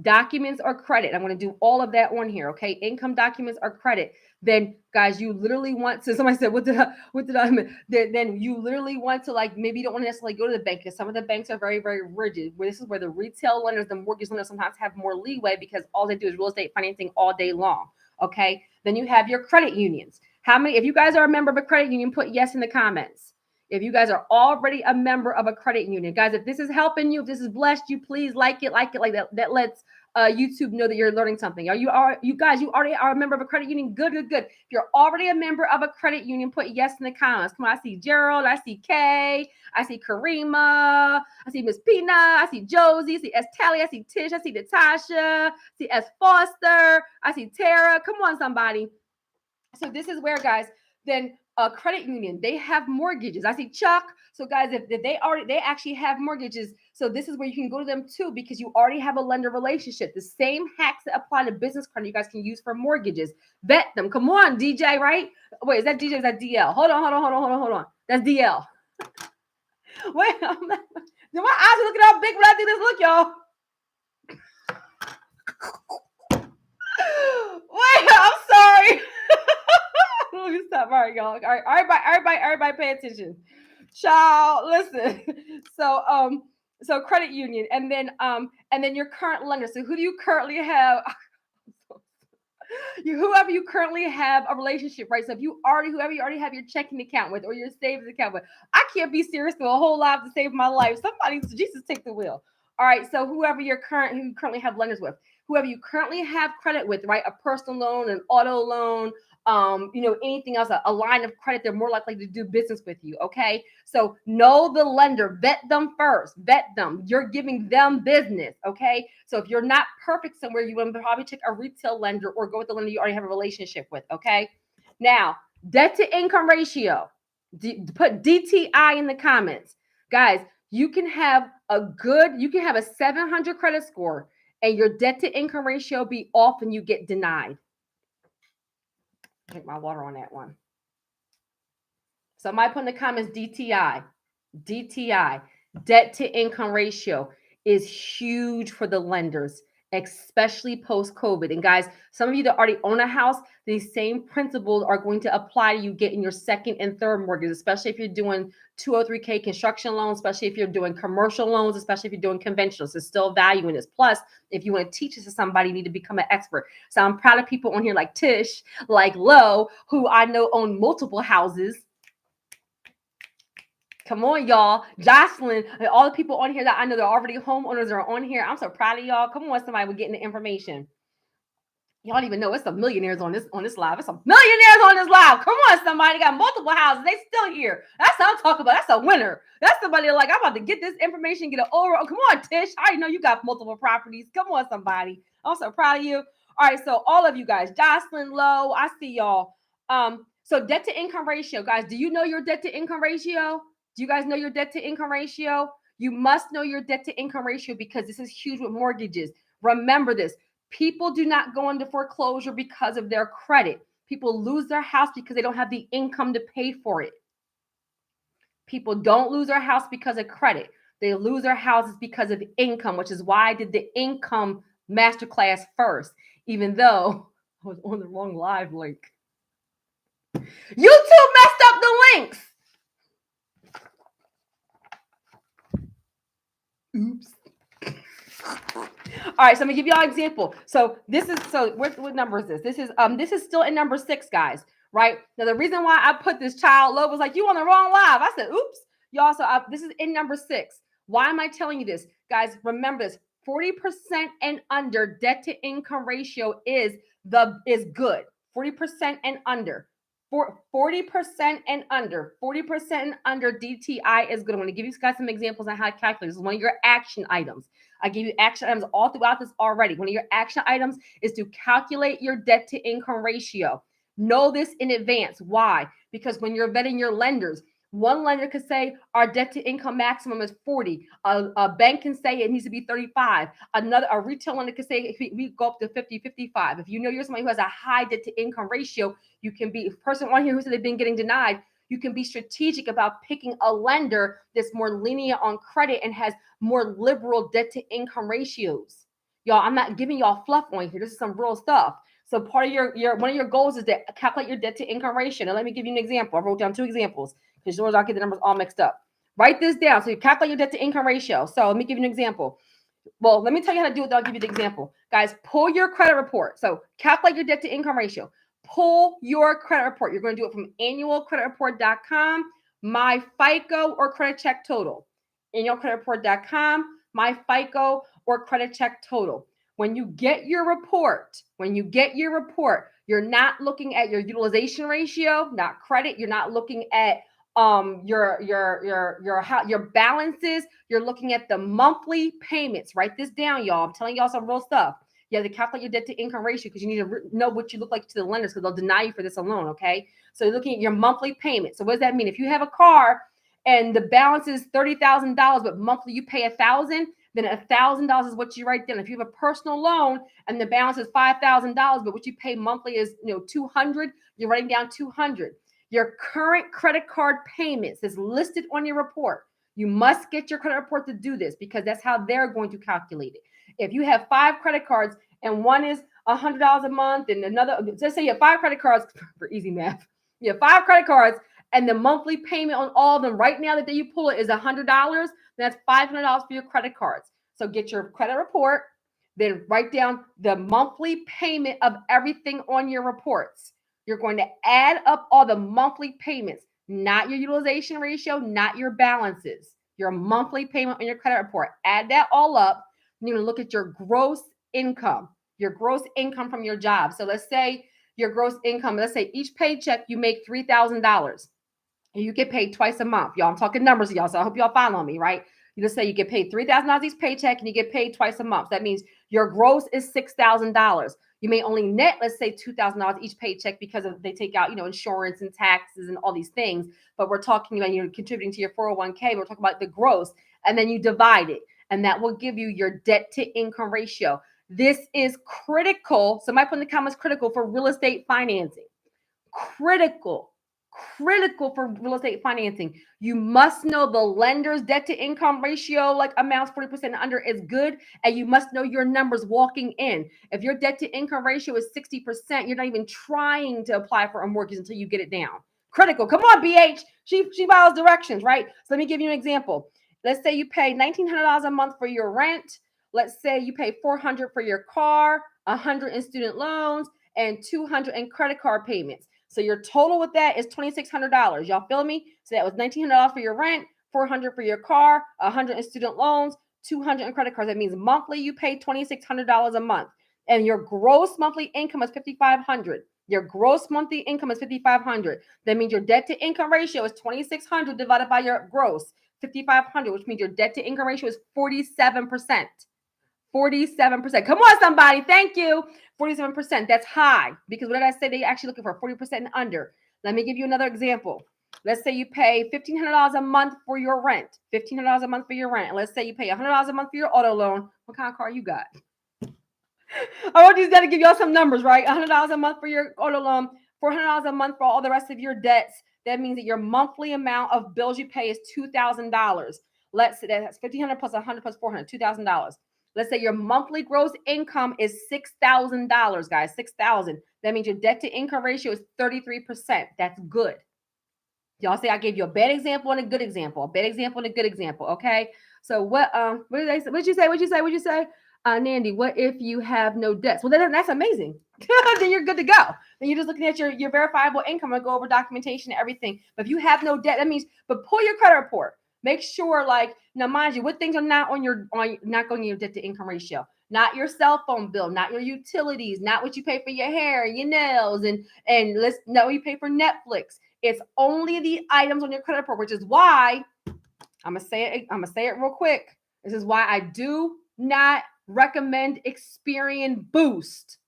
documents, or credit, I'm going to do all of that on here, okay? Income, documents, or credit. Then, guys, you literally want to, somebody said, what did I mean? Then you literally want to, like, maybe you don't want to necessarily go to the bank because some of the banks are very, very rigid. This is where the retail lenders, the mortgage lenders sometimes have more leeway because all they do is real estate financing all day long, okay? Then you have your credit unions. How many, if you guys are a member of a credit union, put yes in the comments. If you guys are already a member of a credit union, guys, if this is helping you, if this has blessed you, please like it like that. That lets YouTube know that you're learning something. You already are a member of a credit union? Good. If you're already a member of a credit union, put yes in the comments. Come on, I see Gerald, I see Kay, I see Karima, I see Miss Pina, I see Josie, I see S. Tally, I see Tish, I see Natasha, I see S. Foster, I see Tara. Come on, somebody. So this is where, guys, then a credit union, they have mortgages. I see Chuck. So guys, if they actually have mortgages. So this is where you can go to them too, because you already have a lender relationship. The same hacks that apply to business credit, you guys can use for mortgages. Vet them. Come on, DJ, right? Wait, is that DJ? Is that DL? Hold on. That's DL. Wait, my eyes are looking how big when I do this. Look, y'all. Wait, I'm sorry. Let me stop. All right, y'all. All right, everybody pay attention. Child, listen. So credit union, and then your current lender. So who do you currently have? Whoever you currently have a relationship, right? So if whoever you already have your checking account with or your savings account with, I can't be serious for a whole lot to save my life. Jesus, take the wheel. All right. So who you currently have lenders with, whoever you currently have credit with, right? A personal loan, an auto loan, anything else, a line of credit, they're more likely to do business with you. Okay. So know the lender, vet them first, vet them. You're giving them business. Okay. So if you're not perfect somewhere, you want to probably check a retail lender or go with the lender you already have a relationship with. Okay. Now, debt to income ratio, put DTI in the comments. Guys, you can have a 700 credit score and your debt to income ratio be off and you get denied. Drink my water on that one. Somebody put in the comments DTI. Debt to income ratio is huge for the lenders, especially post-COVID. And guys, some of you that already own a house, these same principles are going to apply to you getting your second and third mortgage, especially if you're doing 203K construction loans, especially if you're doing commercial loans, especially if you're doing conventional. So still value in this. Plus, if you want to teach this to somebody, you need to become an expert. So I'm proud of people on here like Tish, like Lo, who I know own multiple houses. Come on, y'all. Jocelyn, and all the people on here that I know they're already homeowners are on here. I'm so proud of y'all. Come on, somebody, we're getting the information. Y'all don't even know it's some millionaires on this live. It's some millionaires on this live. Come on, somebody. Got multiple houses. They still here. That's what I'm talking about. That's a winner. That's somebody like, I'm about to get this information, get it over. Oh, come on, Tish. I already know you got multiple properties. Come on, somebody. I'm so proud of you. All right, so all of you guys, Jocelyn, Lowe, I see y'all. So debt to income ratio, guys. Do you know your debt to income ratio? Do you guys know your debt to income ratio? You must know your debt to income ratio because this is huge with mortgages. Remember this. People do not go into foreclosure because of their credit. People lose their house because they don't have the income to pay for it. People don't lose their house because of credit. They lose their houses because of income, which is why I did the income masterclass first, even though I was on the wrong live link. YouTube messed up the links. Oops. All right, so I'm gonna give y'all an example. So this is what number is this? This is still in number 6, guys. Right now, the reason why I put this child low was like you on the wrong live. I said, "Oops, y'all." So this is in number 6. Why am I telling you this, guys? Remember this: 40% and under debt to income ratio is good. 40% and under. 40% and under. 40% and under DTI is good. I'm going to give you guys some examples on how to calculate. This is one of your action items. I give you action items all throughout this already. One of your action items is to calculate your debt to income ratio. Know this in advance. Why? Because when you're vetting your lenders, one lender could say our debt to income maximum is 40. A bank can say it needs to be 35. A retail lender could say we go up to 50, 55. If you know you're somebody who has a high debt to income ratio, you can be a person on here who said they've been getting denied. You can be strategic about picking a lender that's more lenient on credit and has more liberal debt to income ratios. Y'all, I'm not giving y'all fluff on here. This is some real stuff. So part of your one of your goals is to calculate your debt to income ratio. Now let me give you an example. I wrote down 2 examples because yours I'll get the numbers all mixed up. Write this down. So you calculate your debt to income ratio. So let me give you an example. Well, let me tell you how to do it. I'll give you the example. Guys, pull your credit report. So calculate your debt to income ratio. Pull your credit report. You're going to do it from annualcreditreport.com, my FICO or credit check total. Annualcreditreport.com, my FICO or credit check total. When you get your report, you're not looking at your utilization ratio, not credit. You're not looking at your balances. You're looking at the monthly payments. Write this down, y'all. I'm telling y'all some real stuff. You have to calculate your debt to income ratio because you need to know what you look like to the lenders because they'll deny you for this alone. Okay, so you're looking at your monthly payment. So what does that mean? If you have a car and the balance is $30,000, but monthly you pay $1,000, then $1,000 is what you write down. If you have a personal loan and the balance is $5,000, but what you pay monthly is $200, you're writing down $200. Your current credit card payments is listed on your report. You must get your credit report to do this because that's how they're going to calculate it. If you have 5 credit cards and one is $100 a month and another, let's say you have 5 credit cards for easy math. You have 5 credit cards and the monthly payment on all of them right now, the day you pull it, is $100. That's $500 for your credit cards. So get your credit report, then write down the monthly payment of everything on your reports. You're going to add up all the monthly payments, not your utilization ratio, not your balances, your monthly payment on your credit report. Add that all up. You're going to look at your gross income from your job. So let's say your gross income, let's say each paycheck you make $3,000 and you get paid twice a month. Y'all, I'm talking numbers to y'all, so I hope y'all follow me, right? You just say you get paid $3,000 each paycheck and you get paid twice a month. That means your gross is $6,000. You may only net, let's say, $2,000 each paycheck because they take out, insurance and taxes and all these things. But we're talking about contributing to your 401k. We're talking about the gross, and then you divide it, and that will give you your debt to income ratio. This is critical. Somebody put in the comments, critical for real estate financing. Critical for real estate financing. You must know the lender's debt to income ratio, like amounts 40% and under, is good. And you must know your numbers walking in. If your debt to income ratio is 60%, you're not even trying to apply for a mortgage until you get it down. Critical. Come on, BH. She follows directions, right? So let me give you an example. Let's say you pay $1,900 a month for your rent. Let's say you pay $400 for your car, $100 in student loans, and $200 in credit card payments. So your total with that is $2,600. Y'all feel me? So that was $1,900 for your rent, $400 for your car, $100 in student loans, $200 in credit cards. That means monthly you pay $2,600 a month, and your gross monthly income is $5,500. Your gross monthly income is $5,500. That means your debt to income ratio is $2,600 divided by your gross $5,500, which means your debt to income ratio is 47%. 47%. Come on, somebody. Thank you. 47%. That's high because what did I say? They actually looking for 40% and under. Let me give you another example. Let's say you pay $1,500 a month for your rent. $1,500 a month for your rent. And let's say you pay $100 a month for your auto loan. What kind of car you got? I want these guys to give y'all some numbers, right? $100 a month for your auto loan, $400 a month for all the rest of your debts. That means that your monthly amount of bills you pay is $2,000. Let's say that's $1,500 plus $100 plus $400, $2,000. Let's say your monthly gross income is $6,000, guys, $6,000. That means your debt to income ratio is 33%. That's good. Y'all say I gave you a bad example and a good example, a bad example and a good example, okay? So what did they say? What'd you say? What'd you say? What'd you say? Nandy, what if you have no debts? Well, that's amazing. Then you're good to go. Then you're just looking at your verifiable income and go over documentation and everything. But if you have no debt, that means, but pull your credit report. Make sure, like, now mind you, what things are not not going in your debt to income ratio? Not your cell phone bill, not your utilities, not what you pay for your hair, your nails, and let's know you pay for Netflix. It's only the items on your credit report, which is why I'm gonna say it real quick. This is why I do not recommend Experian Boost.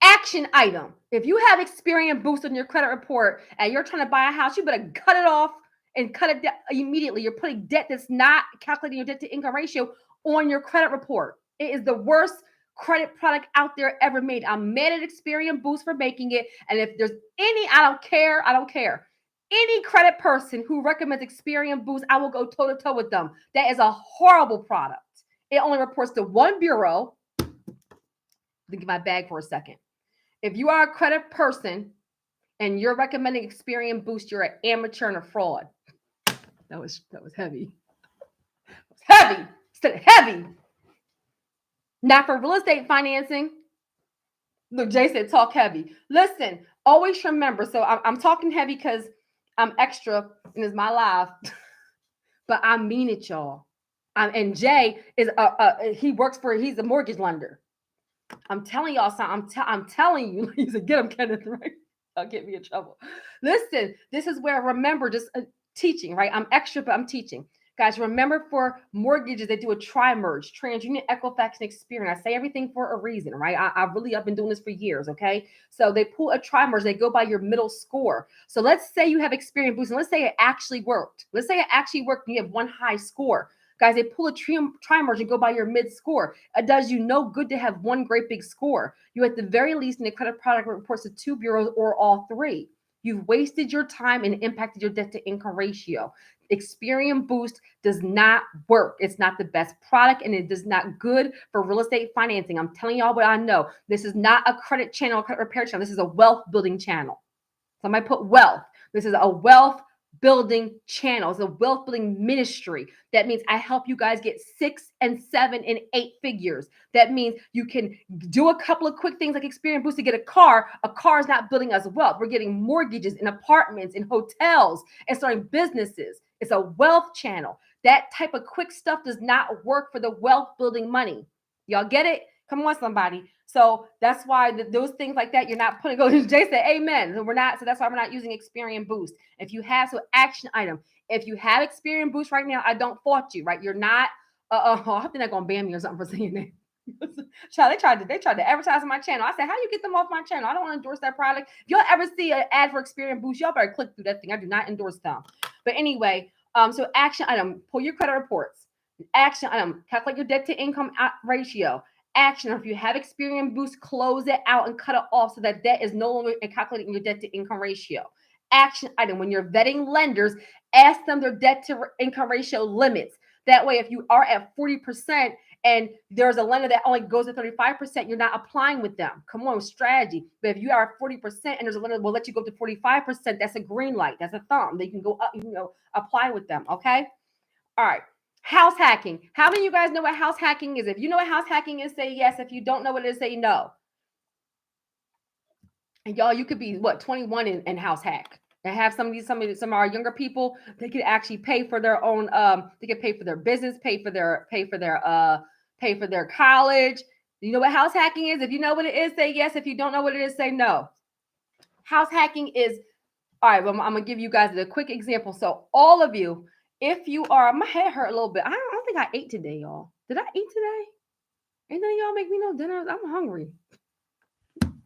Action item. If you have Experian Boost on your credit report and you're trying to buy a house, you better cut it off and cut it immediately. You're putting debt that's not calculating your debt to income ratio on your credit report. It is the worst credit product out there ever made. I'm mad at Experian Boost for making it. And if there's any, I don't care. Any credit person who recommends Experian Boost, I will go toe to toe with them. That is a horrible product. It only reports to one bureau. Think of my bag for a second. If you are a credit person and you're recommending Experian Boost, you're an amateur and a fraud. That was heavy. Heavy. Heavy. Not for real estate financing. Look, Jay said talk heavy. Listen, always remember. So I'm talking heavy because I'm extra and it's my life. But I mean it, y'all. And Jay is he's a mortgage lender. I'm telling y'all something. I'm telling you. He said, get him, Kenneth, right? I'll get me in trouble. Listen, this is where, remember, just teaching, right? I'm extra, but I'm teaching. Guys, remember, for mortgages, they do a tri-merge, TransUnion, Equifax, and Experian. I say everything for a reason, right? I've been doing this for years, okay? So they pull a tri-merge. They go by your middle score. So let's say you have Experian Boost, and let's say it actually worked. Let's say it actually worked and you have one high score. Guys, they pull a tri-merge and go by your mid score. It does you no good to have one great big score. You, at the very least, in the credit product reports to two bureaus or all three. You've wasted your time and impacted your debt to income ratio. Experian Boost does not work. It's not the best product, and it is not good for real estate financing. I'm telling y'all what I know. This is not a credit channel, credit repair channel. This is a wealth building channel. Somebody put wealth. This is a wealth building channel. It's a wealth building ministry. That means I help you guys get 6 and 7 and 8 figures. That means you can do a couple of quick things like Experian Boost to get a car. A car is not building us wealth. We're getting mortgages in apartments, in hotels, and starting businesses. It's a wealth channel. That type of quick stuff does not work for the wealth building money. Y'all get it? Come on, somebody. So that's why those things like that, you're not putting, Jay said, amen. So that's why we're not using Experian Boost. If you have, so action item, if you have Experian Boost right now, I don't fault you, right? You're not, I hope they're not going to ban me or something for saying that. Child, they tried to advertise on my channel. I said, how do you get them off my channel? I don't want to endorse that product. If y'all ever see an ad for Experian Boost, y'all better click through that thing. I do not endorse them. But anyway, so action item, pull your credit reports. Action item, calculate your debt to income ratio. Action, if you have Experian Boost, close it out and cut it off so that debt is no longer calculating your debt to income ratio. Action item, when you're vetting lenders, ask them their debt to income ratio limits. That way, if you are at 40% and there's a lender that only goes to 35%, you're not applying with them. Come on, strategy. But if you are 40% and there's a lender that will let you go up to 45%, that's a green light. That's a thumb. They can go up, apply with them. Okay. All right. House hacking. How many of you guys know what house hacking is? If you know what house hacking is, say yes. If you don't know what it is, say no. And y'all, you could be 21 and house hack. And have some of our younger people, they could actually pay for their own, they could pay for their business, pay for their college. You know what house hacking is? If you know what it is, say yes. If you don't know what it is, say no. House hacking is, all right, well, I'm gonna give you guys a quick example. So all of you, if you are, my head hurt a little bit. I don't think I ate today, y'all. Did I eat today? Ain't none of y'all make me no dinner? I'm hungry.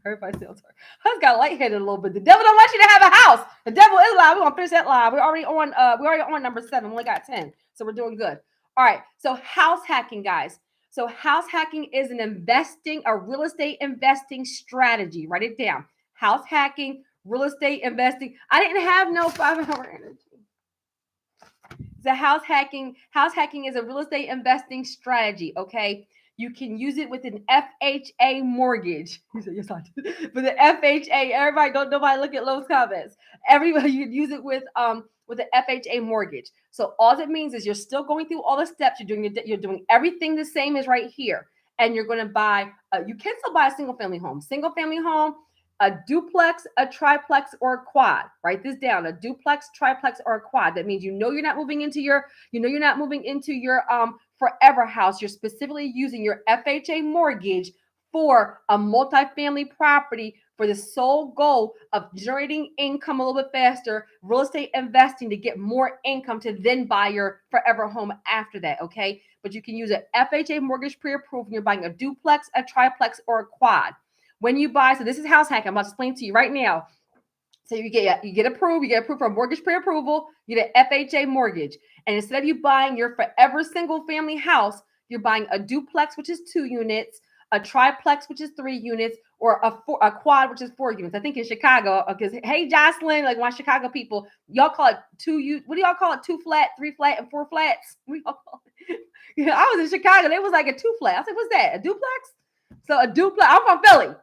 Everybody still sorry. I just got lightheaded a little bit. The devil don't want you to have a house. The devil is live. We're gonna finish that live. We're already on number 7. We only got 10. So we're doing good. All right. So house hacking, guys. So house hacking is a real estate investing strategy. Write it down. House hacking, real estate investing. I didn't have no 5-hour energy. The house hacking is a real estate investing strategy. Okay. You can use it with an FHA mortgage. He said, yes, I did. But the FHA, nobody look at Lowe's comments. Everybody, you can use it with with an FHA mortgage. So all it means is you're still going through all the steps. You're doing everything the same as right here. And you're going to buy, you can still buy a single family home, a duplex, a triplex, or a quad. Write this down: a duplex, triplex, or a quad. That means you're not moving into your forever house. You're specifically using your FHA mortgage for a multifamily property for the sole goal of generating income a little bit faster, real estate investing to get more income to then buy your forever home after that, okay? But you can use an FHA mortgage pre-approved when you're buying a duplex, a triplex, or a quad. When you buy, so this is house hack. I'm about to explain to you right now. So you get approved for mortgage pre-approval, you get an FHA mortgage. And instead of you buying your forever single family house, you're buying a duplex, which is 2 units, a triplex, which is 3 units, or a quad, which is 4 units. I think in Chicago, because hey, Jocelyn, like my Chicago people, y'all call it what do y'all call it? 2 flat, 3 flat, and 4 flats? We all call it. I was in Chicago. They was like a 2 flat. I said, what's that? A duplex? So a duplex. I'm from Philly.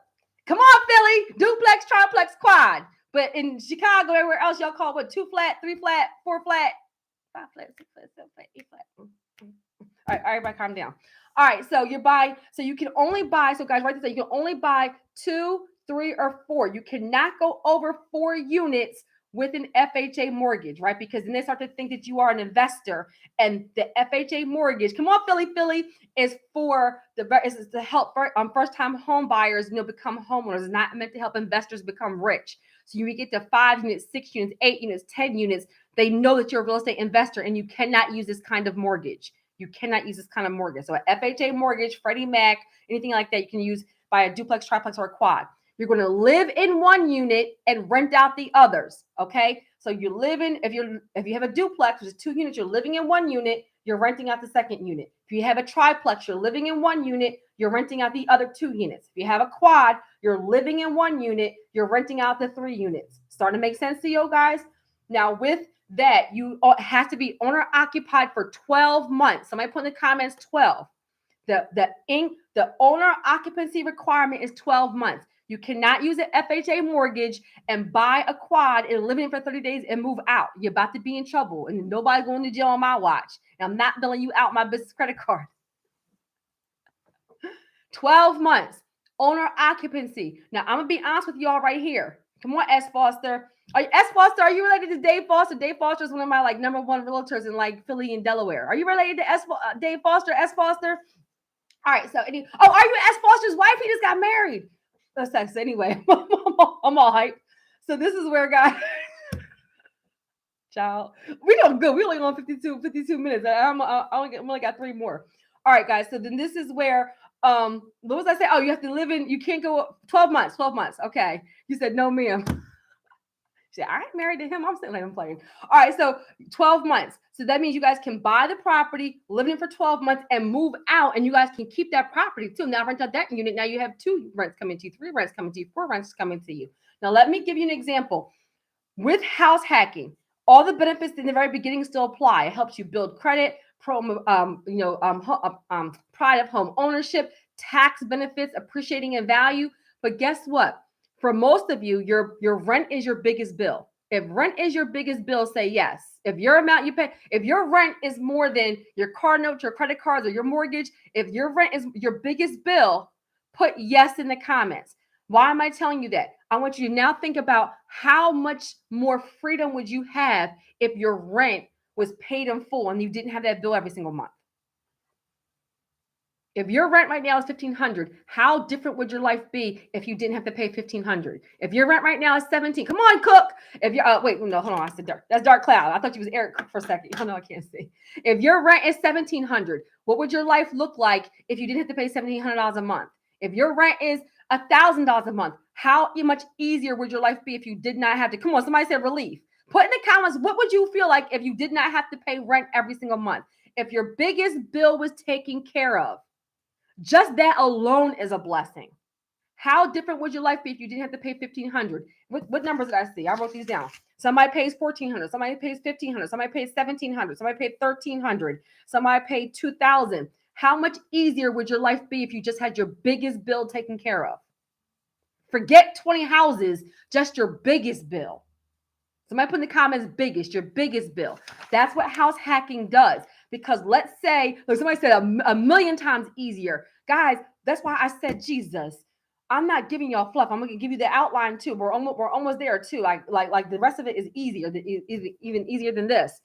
Come on, Philly. Duplex, triplex, quad. But in Chicago, everywhere else, y'all call it what? 2 flat, 3 flat, 4 flat, 5 flat, 6 flat, 7 flat, 8 flat. All right, everybody calm down. All right, so you can only buy, so guys, write this down. You can only buy 2, 3, or 4. You cannot go over 4 units with an FHA mortgage, right? Because then they start to think that you are an investor, and the FHA mortgage, come on, Philly, is to help first-time home buyers, become homeowners. It's not meant to help investors become rich. So you get to 5 units, 6 units, 8 units, 10 units. They know that you're a real estate investor, and you cannot use this kind of mortgage. You cannot use this kind of mortgage. So an FHA mortgage, Freddie Mac, anything like that, you can use by a duplex, triplex, or a quad. You're going to live in one unit and rent out the others. Okay. So you live in, if you have a duplex, which is 2 units, you're living in one unit, you're renting out the second unit. If you have a triplex, you're living in one unit, you're renting out the other 2 units. If you have a quad, you're living in one unit, you're renting out the 3 units. Starting to make sense to you guys? Now with that, you have to be owner occupied for 12 months. Somebody put in the comments 12. The owner occupancy requirement is 12 months. You cannot use an FHA mortgage and buy a quad and live in it for 30 days and move out. You're about to be in trouble, and nobody's going to jail on my watch. And I'm not billing you out my business credit card. 12 months, owner occupancy. Now, I'm going to be honest with y'all right here. Come on, S. Foster. S. Foster, are you related to Dave Foster? Dave Foster is one of my number 1 realtors in Philly and Delaware. Are you related to Dave Foster, S. Foster? All right. So, are you S. Foster's wife? He just got married. That's sex anyway. I'm all hyped. So this is where guys, child, we doing good. We only on 52 minutes. I only got 3 more. All right, guys. So then this is where, what was I say? Oh, you have to live in, you can't go 12 months. Okay. You said, no, ma'am. She said, I ain't married to him. I'm sitting like I'm playing. All right. So 12 months. So that means you guys can buy the property, live in it for 12 months, and move out. And you guys can keep that property too. Now rent out that unit. Now you have 2 rents coming to you, 3 rents coming to you, 4 rents coming to you. Now let me give you an example. With house hacking, all the benefits in the very beginning still apply. It helps you build credit, pride of home ownership, tax benefits, appreciating in value. But guess what? For most of you, your rent is your biggest bill. If rent is your biggest bill, say yes. If your amount you pay, if your rent is more than your car note, your credit cards, or your mortgage, if your rent is your biggest bill, put yes in the comments. Why am I telling you that? I want you to now think about how much more freedom would you have if your rent was paid in full and you didn't have that bill every single month. If your rent right now is $1,500, how different would your life be if you didn't have to pay $1,500? If your rent right now is $17, come on, Cook. If you wait, no, hold on, I said dark. That's Dark Cloud. I thought you was Eric Cook for a second. Oh no, I can't see. If your rent is $1,700, what would your life look like if you didn't have to pay $1,700 a month? If your rent is $1,000 a month, how much easier would your life be if you did not have to? Come on, somebody said relief. Put in the comments, what would you feel like if you did not have to pay rent every single month? If your biggest bill was taken care of? Just that alone is a blessing. How different would your life be if you didn't have to pay $1,500? What numbers did I see? I wrote these down. Somebody pays $1,400. Somebody pays $1,500. Somebody pays $1,700. Somebody paid $1,300. Somebody paid $2,000. How much easier would your life be if you just had your biggest bill taken care of? Forget 20 houses, just your biggest bill. Somebody put in the comments biggest, your biggest bill. That's what house hacking does. Because let's say, like somebody said a million times easier. Guys, that's why I said, Jesus, I'm not giving y'all fluff. I'm going to give you the outline too. We're almost there too. Like the rest of it is easier, even easier than this.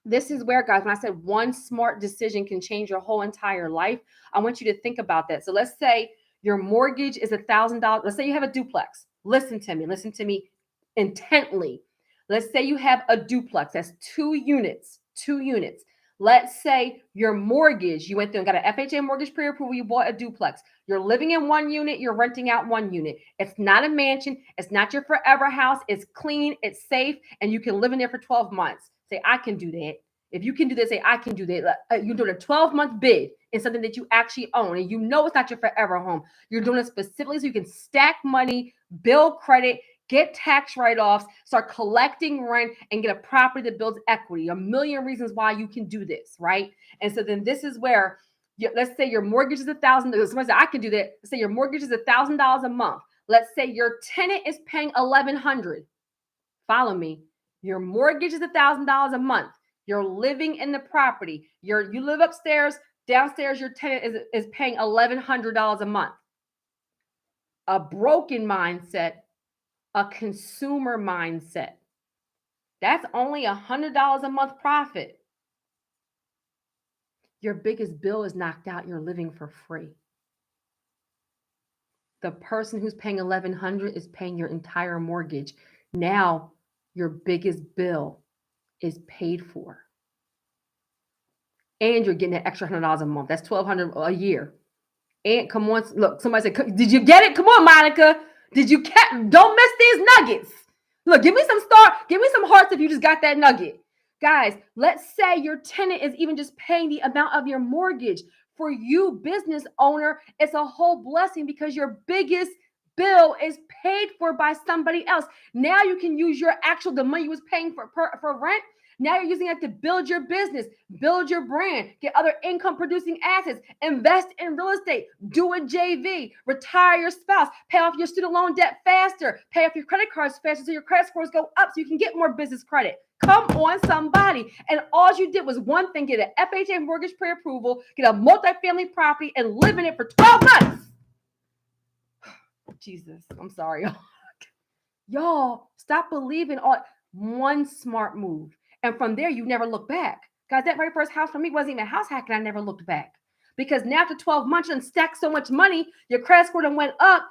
This is where, guys, when I said one smart decision can change your whole entire life, I want you to think about that. So let's say your mortgage is $1,000. Let's say you have a duplex. Listen to me intently. Let's say you have a duplex. That's two units. Let's say your mortgage, you went through and got an FHA mortgage pre-approval, you bought a duplex. You're living in one unit, you're renting out one unit. It's not a mansion. It's not your forever house. It's clean, it's safe, and you can live in there for 12 months. Say, I can do that. If you can do this, say, I can do that. You're doing a 12-month bid in something that you actually own, and you know it's not your forever home. You're doing it specifically so you can stack money, build credit, get tax write-offs, start collecting rent, and get a property that builds equity. A million reasons why you can do this, right? And so then this is where, let's say your mortgage is $1,000. Somebody said, I can do that. Let's say your mortgage is $1,000 a month. Let's say your tenant is paying $1,100. Follow me. Your mortgage is $1,000 a month. You're living in the property. You live upstairs, downstairs, your tenant is paying $1,100 a month. A broken mindset, a consumer mindset. That's only $100 a month profit. Your biggest bill is knocked out. You're living for free. The person who's paying $1,100 is paying your entire mortgage. Now your biggest bill is paid for. And you're getting an extra $100 a month. That's $1,200 a year. And come on, look, somebody said, did you get it? Come on, Monica. Did you don't miss these nuggets. Look, give me some hearts if you just got that nugget. Guys, let's say your tenant is even just paying the amount of your mortgage. For you, business owner, it's a whole blessing because your biggest bill is paid for by somebody else. Now you can use the money you was paying for rent. Now you're using it to build your business, build your brand, get other income producing assets, invest in real estate, do a JV, retire your spouse, pay off your student loan debt faster, pay off your credit cards faster so your credit scores go up so you can get more business credit. Come on, somebody. And all you did was one thing, get an FHA mortgage pre-approval, get a multifamily property, and live in it for 12 months. Jesus, I'm sorry. Y'all, stop believing all one smart move. And from there, you never look back. Guys, that very first house for me wasn't even a house hack, and I never looked back. Because now after 12 months, you stacked so much money, your credit score done went up.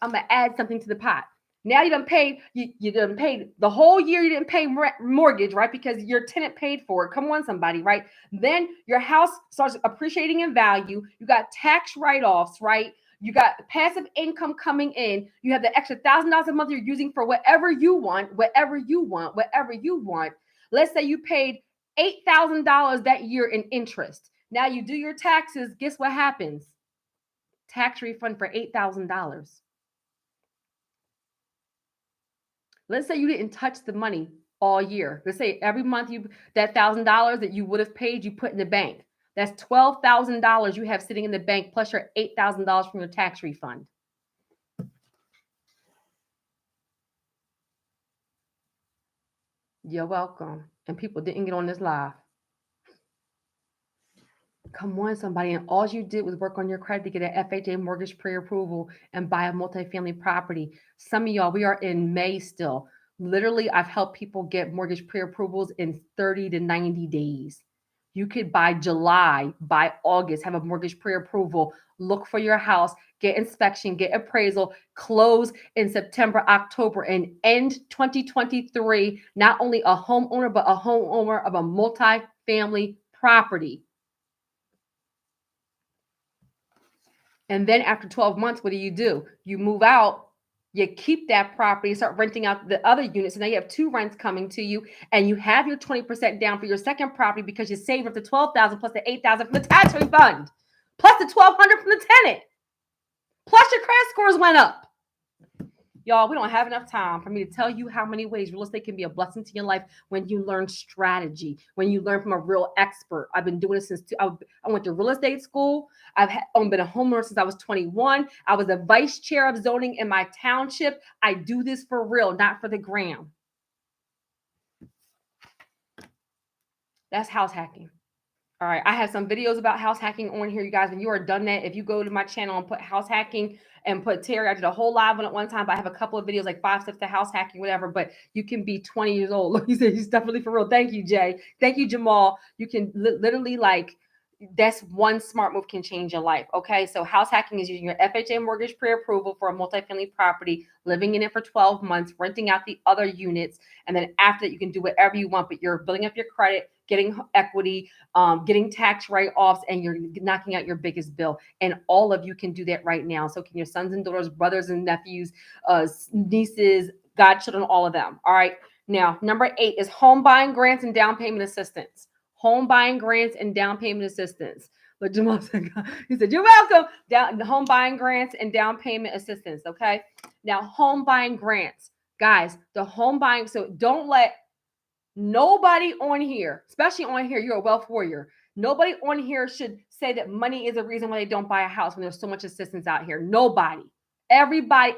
I'm going to add something to the pot. Now you done paid, you done paid the whole year, you didn't pay mortgage, right? Because your tenant paid for it. Come on, somebody, right? Then your house starts appreciating in value. You got tax write-offs, right? You got passive income coming in. You have the extra $1,000 a month you're using for whatever you want. Let's say you paid $8,000 that year in interest. Now you do your taxes. Guess what happens? Tax refund for $8,000. Let's say you didn't touch the money all year. Let's say every month that $1,000 that you would have paid, you put in the bank. That's $12,000 you have sitting in the bank plus your $8,000 from your tax refund. You're welcome. And people didn't get on this live. Come on, somebody. And all you did was work on your credit to get an FHA mortgage pre-approval and buy a multifamily property. Some of y'all, we are in May still. Literally, I've helped people get mortgage pre-approvals in 30 to 90 days. You could by July, by August, have a mortgage pre-approval, look for your house, get inspection, get appraisal, close in September, October, and end 2023, not only a homeowner, but a homeowner of a multifamily property. And then after 12 months, what do? You move out. You keep that property, start renting out the other units. So now you have two rents coming to you, and you have your 20% down for your second property because you saved up to $12,000 plus the $8,000 from the tax refund, plus the $1,200 from the tenant, plus your credit scores went up. Y'all, we don't have enough time for me to tell you how many ways real estate can be a blessing to your life when you learn strategy, when you learn from a real expert. I've been doing it since I went to real estate school. I've been a homeowner since I was 21. I was a vice chair of zoning in my township. I do this for real, not for the gram. That's house hacking. All right, I have some videos about house hacking on here, you guys. When you are done that, if you go to my channel and put house hacking and put Terry, I did a whole live one at one time, but I have a couple of videos like 5 steps to house hacking, whatever. But you can be 20 years old. Look, he said he's definitely for real. Thank you, Jay. Thank you, Jamal. You can literally like that's one smart move can change your life. Okay, so house hacking is using your FHA mortgage pre-approval for a multifamily property, living in it for 12 months, renting out the other units, and then after that you can do whatever you want. But you're building up your credit, getting equity, getting tax write-offs, and you're knocking out your biggest bill. And all of you can do that right now. So can your sons and daughters, brothers and nephews, nieces, godchildren, all of them. All right. Now, number 8 is home buying grants and down payment assistance. Home buying grants and down payment assistance. But Jamal said, he said, you're welcome. Home buying grants and down payment assistance. Okay. Now, home buying grants, guys, the home buying. So don't let nobody on here, especially on here, you're a wealth warrior. Nobody on here should say that money is a reason why they don't buy a house when there's so much assistance out here. Nobody. Everybody,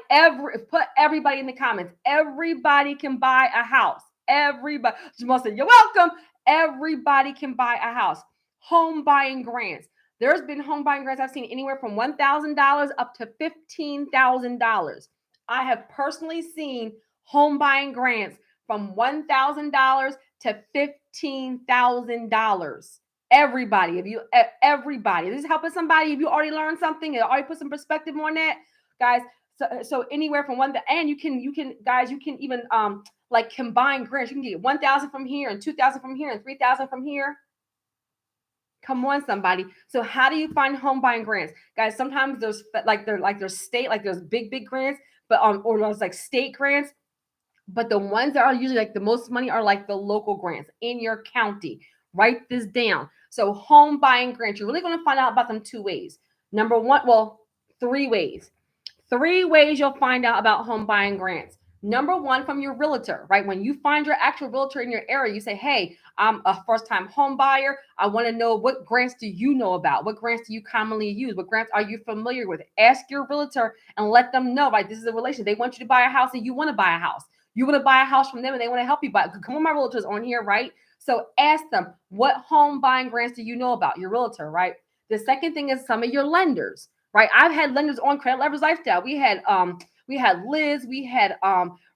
put everybody in the comments. Everybody can buy a house. Everybody. Jamal said, you're welcome. Everybody can buy a house. Home buying grants. There's been home buying grants I've seen anywhere from $1,000 up to $15,000. I have personally seen home buying grants from $1,000 to $15,000. Everybody, everybody, this is helping somebody. If you already learned something and already put some perspective on that, guys. So anywhere from and you can guys, you can even like combine grants. You can get 1,000 from here and 2,000 from here and 3,000 from here. Come on, somebody. So how do you find home buying grants, guys? Sometimes there's there's state, like there's big grants, but or there's like state grants. But the ones that are usually like the most money are like the local grants in your county. Write this down. So home buying grants, you're really going to find out about them 2 ways. Number 1, well, 3 ways. 3 ways you'll find out about home buying grants. Number 1, from your realtor, right? When you find your actual realtor in your area, you say, hey, I'm a first-time home buyer. I want to know, what grants do you know about? What grants do you commonly use? What grants are you familiar with? Ask your realtor and let them know, right? This is a relation. They want you to buy a house and you want to buy a house. You want to buy a house from them and they want to help you buy. Come on, my realtors on here, right? So ask them, what home buying grants do you know about? Your realtor, right? The second thing is some of your lenders, right? I've had lenders on Credit Leverage Lifestyle. We had Liz, we had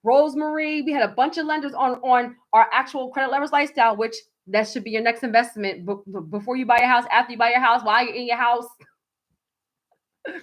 Rosemary, we had a bunch of lenders on our actual Credit Leverage Lifestyle, which that should be your next investment before you buy a house, after you buy your house, while you're in your house.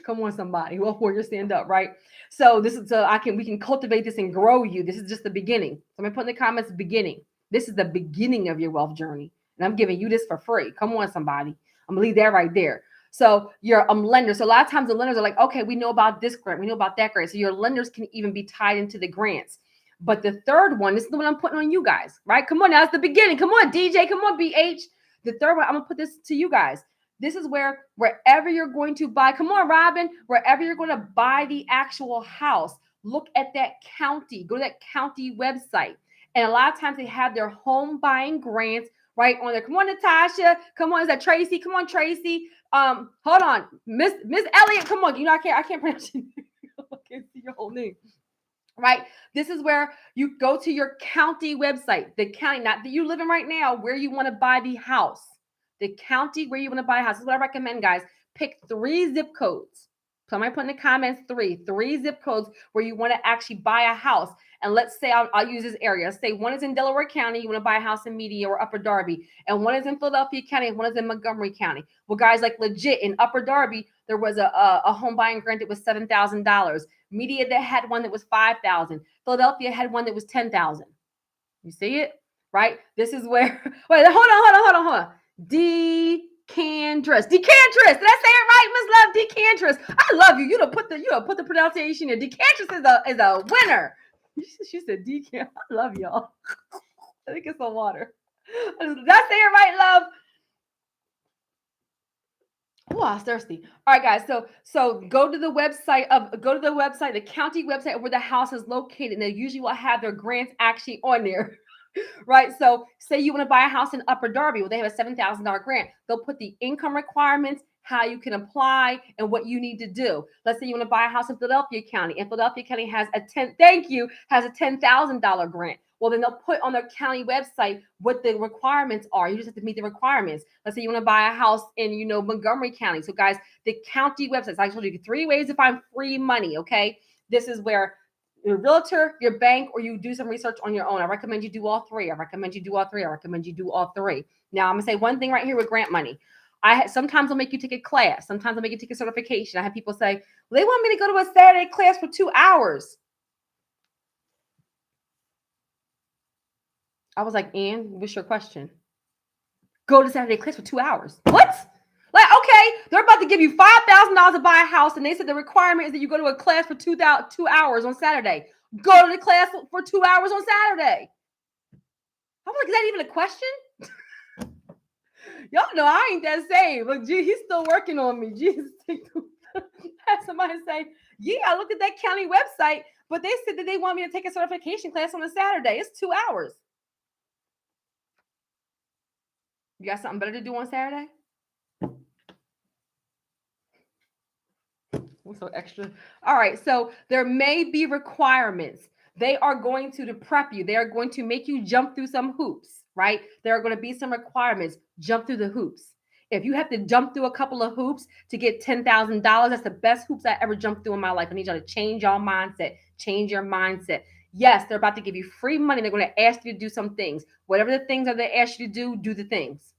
Come on, somebody. Well, before you stand up, right? So this is we can cultivate this and grow you. This is just the beginning. So I'm gonna put in the comments beginning. This is the beginning of your wealth journey. And I'm giving you this for free. Come on, somebody. I'm gonna leave that right there. So your lender. So a lot of times the lenders are like, okay, we know about this grant, we know about that grant. So your lenders can even be tied into the grants. But the third one, this is the one I'm putting on you guys, right? Come on, now it's the beginning. Come on, DJ. Come on, BH. The third one, I'm gonna put this to you guys. This is where wherever you're going to buy, come on, Robin, wherever you're going to buy the actual house, look at that county, go to that county website. And a lot of times they have their home buying grants right on there. Come on, Natasha. Come on, is that Tracy? Come on, Tracy. Hold on. Miss Elliott, come on. You know, I can't pronounce your name. I can't see your whole name. Right? This is where you go to your county website, the county, not that you live in right now, where you want to buy the house. The county where you want to buy a house. This is what I recommend, guys. Pick 3 zip codes. So I might put in the comments 3 zip codes where you want to actually buy a house. And let's say I'll use this area. Let's say one is in Delaware County. You want to buy a house in Media or Upper Darby. And one is in Philadelphia County. And one is in Montgomery County. Well, guys, like legit in Upper Darby, there was a home buying grant that was $7,000. Media that had one that was $5,000. Philadelphia had one that was $10,000. You see it? Right? This is where, wait, hold on. Decantress. Did I say it right, Miss Love? Decantress. I love you. You don't put the pronunciation in. Decantress is a winner. She said decan. I love y'all. I think it's some water. Did I say it right, love? Oh, I was thirsty. All right, guys. So go to the website, the county website where the house is located, and they usually will have their grants actually on there. Right. So say you want to buy a house in Upper Darby. Well, they have a $7,000 grant. They'll put the income requirements, how you can apply, and what you need to do. Let's say you want to buy a house in Philadelphia County, and Philadelphia County has a $10,000 grant. Well, then they'll put on their county website what the requirements are. You just have to meet the requirements. Let's say you want to buy a house in, Montgomery County. So guys, the county websites, I told you 3 ways to find free money. Okay. This is where your realtor, your bank, or you do some research on your own. I recommend you do all three. I recommend you do all three. Now I'm gonna say one thing right here with grant money. Sometimes I'll make you take a class. Sometimes I'll make you take a certification. I have people say, well, they want me to go to a Saturday class for 2 hours. I was like, Ann, what's your question? Go to Saturday class for 2 hours. What? Like, okay, they're about to give you $5,000 to buy a house, and they said the requirement is that you go to a class for 2 hours on Saturday. Go to the class for 2 hours on Saturday. I'm like, is that even a question? Y'all know I ain't that same. Look, gee, he's still working on me. Jesus. Have somebody say, yeah, I looked at that county website, but they said that they want me to take a certification class on a Saturday. It's 2 hours. You got something better to do on Saturday? What's so extra? All right, so there may be requirements. They are going to prep you. They are going to make you jump through some hoops, right? There are going to be some requirements. Jump through the hoops. If you have to jump through a couple of hoops to get $10,000, that's the best hoops I ever jumped through in my life. I need y'all to change your mindset. Change your mindset. Yes, they're about to give you free money. They're going to ask you to do some things. Whatever the things are they ask you to do the things.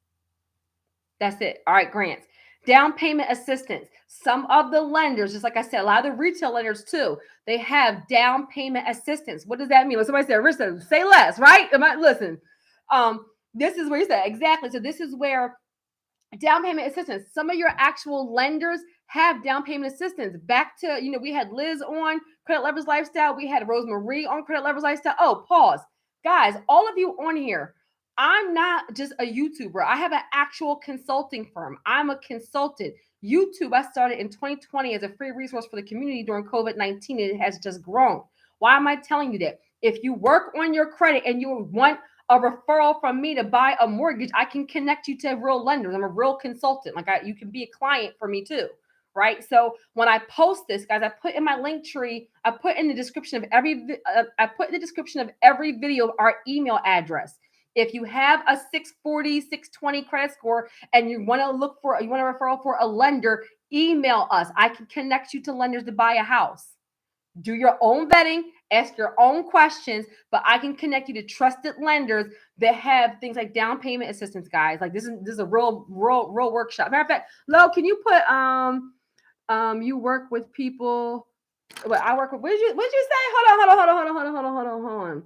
That's it. All right, grants. Down payment assistance. Some of the lenders, just like I said, a lot of the retail lenders too, they have down payment assistance. What does that mean? When somebody said, Rich, say less, right? Listen, this is where you said, exactly. So this is where down payment assistance. Some of your actual lenders have down payment assistance. Back to, we had Liz on Credit Leverage Lifestyle. We had Rosemarie on Credit Leverage Lifestyle. Oh, pause. Guys, all of you on here, I'm not just a YouTuber. I have an actual consulting firm. I'm a consultant. YouTube, I started in 2020 as a free resource for the community during COVID-19. It has just grown. Why am I telling you that? If you work on your credit and you want a referral from me to buy a mortgage, I can connect you to real lenders. I'm a real consultant. You can be a client for me too, right? So when I post this, guys, I put in my link tree, I put in the description of every video our email address. If you have a 640, 620 credit score and you want a referral for a lender, email us. I can connect you to lenders to buy a house. Do your own vetting, ask your own questions, but I can connect you to trusted lenders that have things like down payment assistance, guys. Like this is a real workshop. Matter of fact, Lo, can you put you work with people? What I work with? What did you say? Hold on.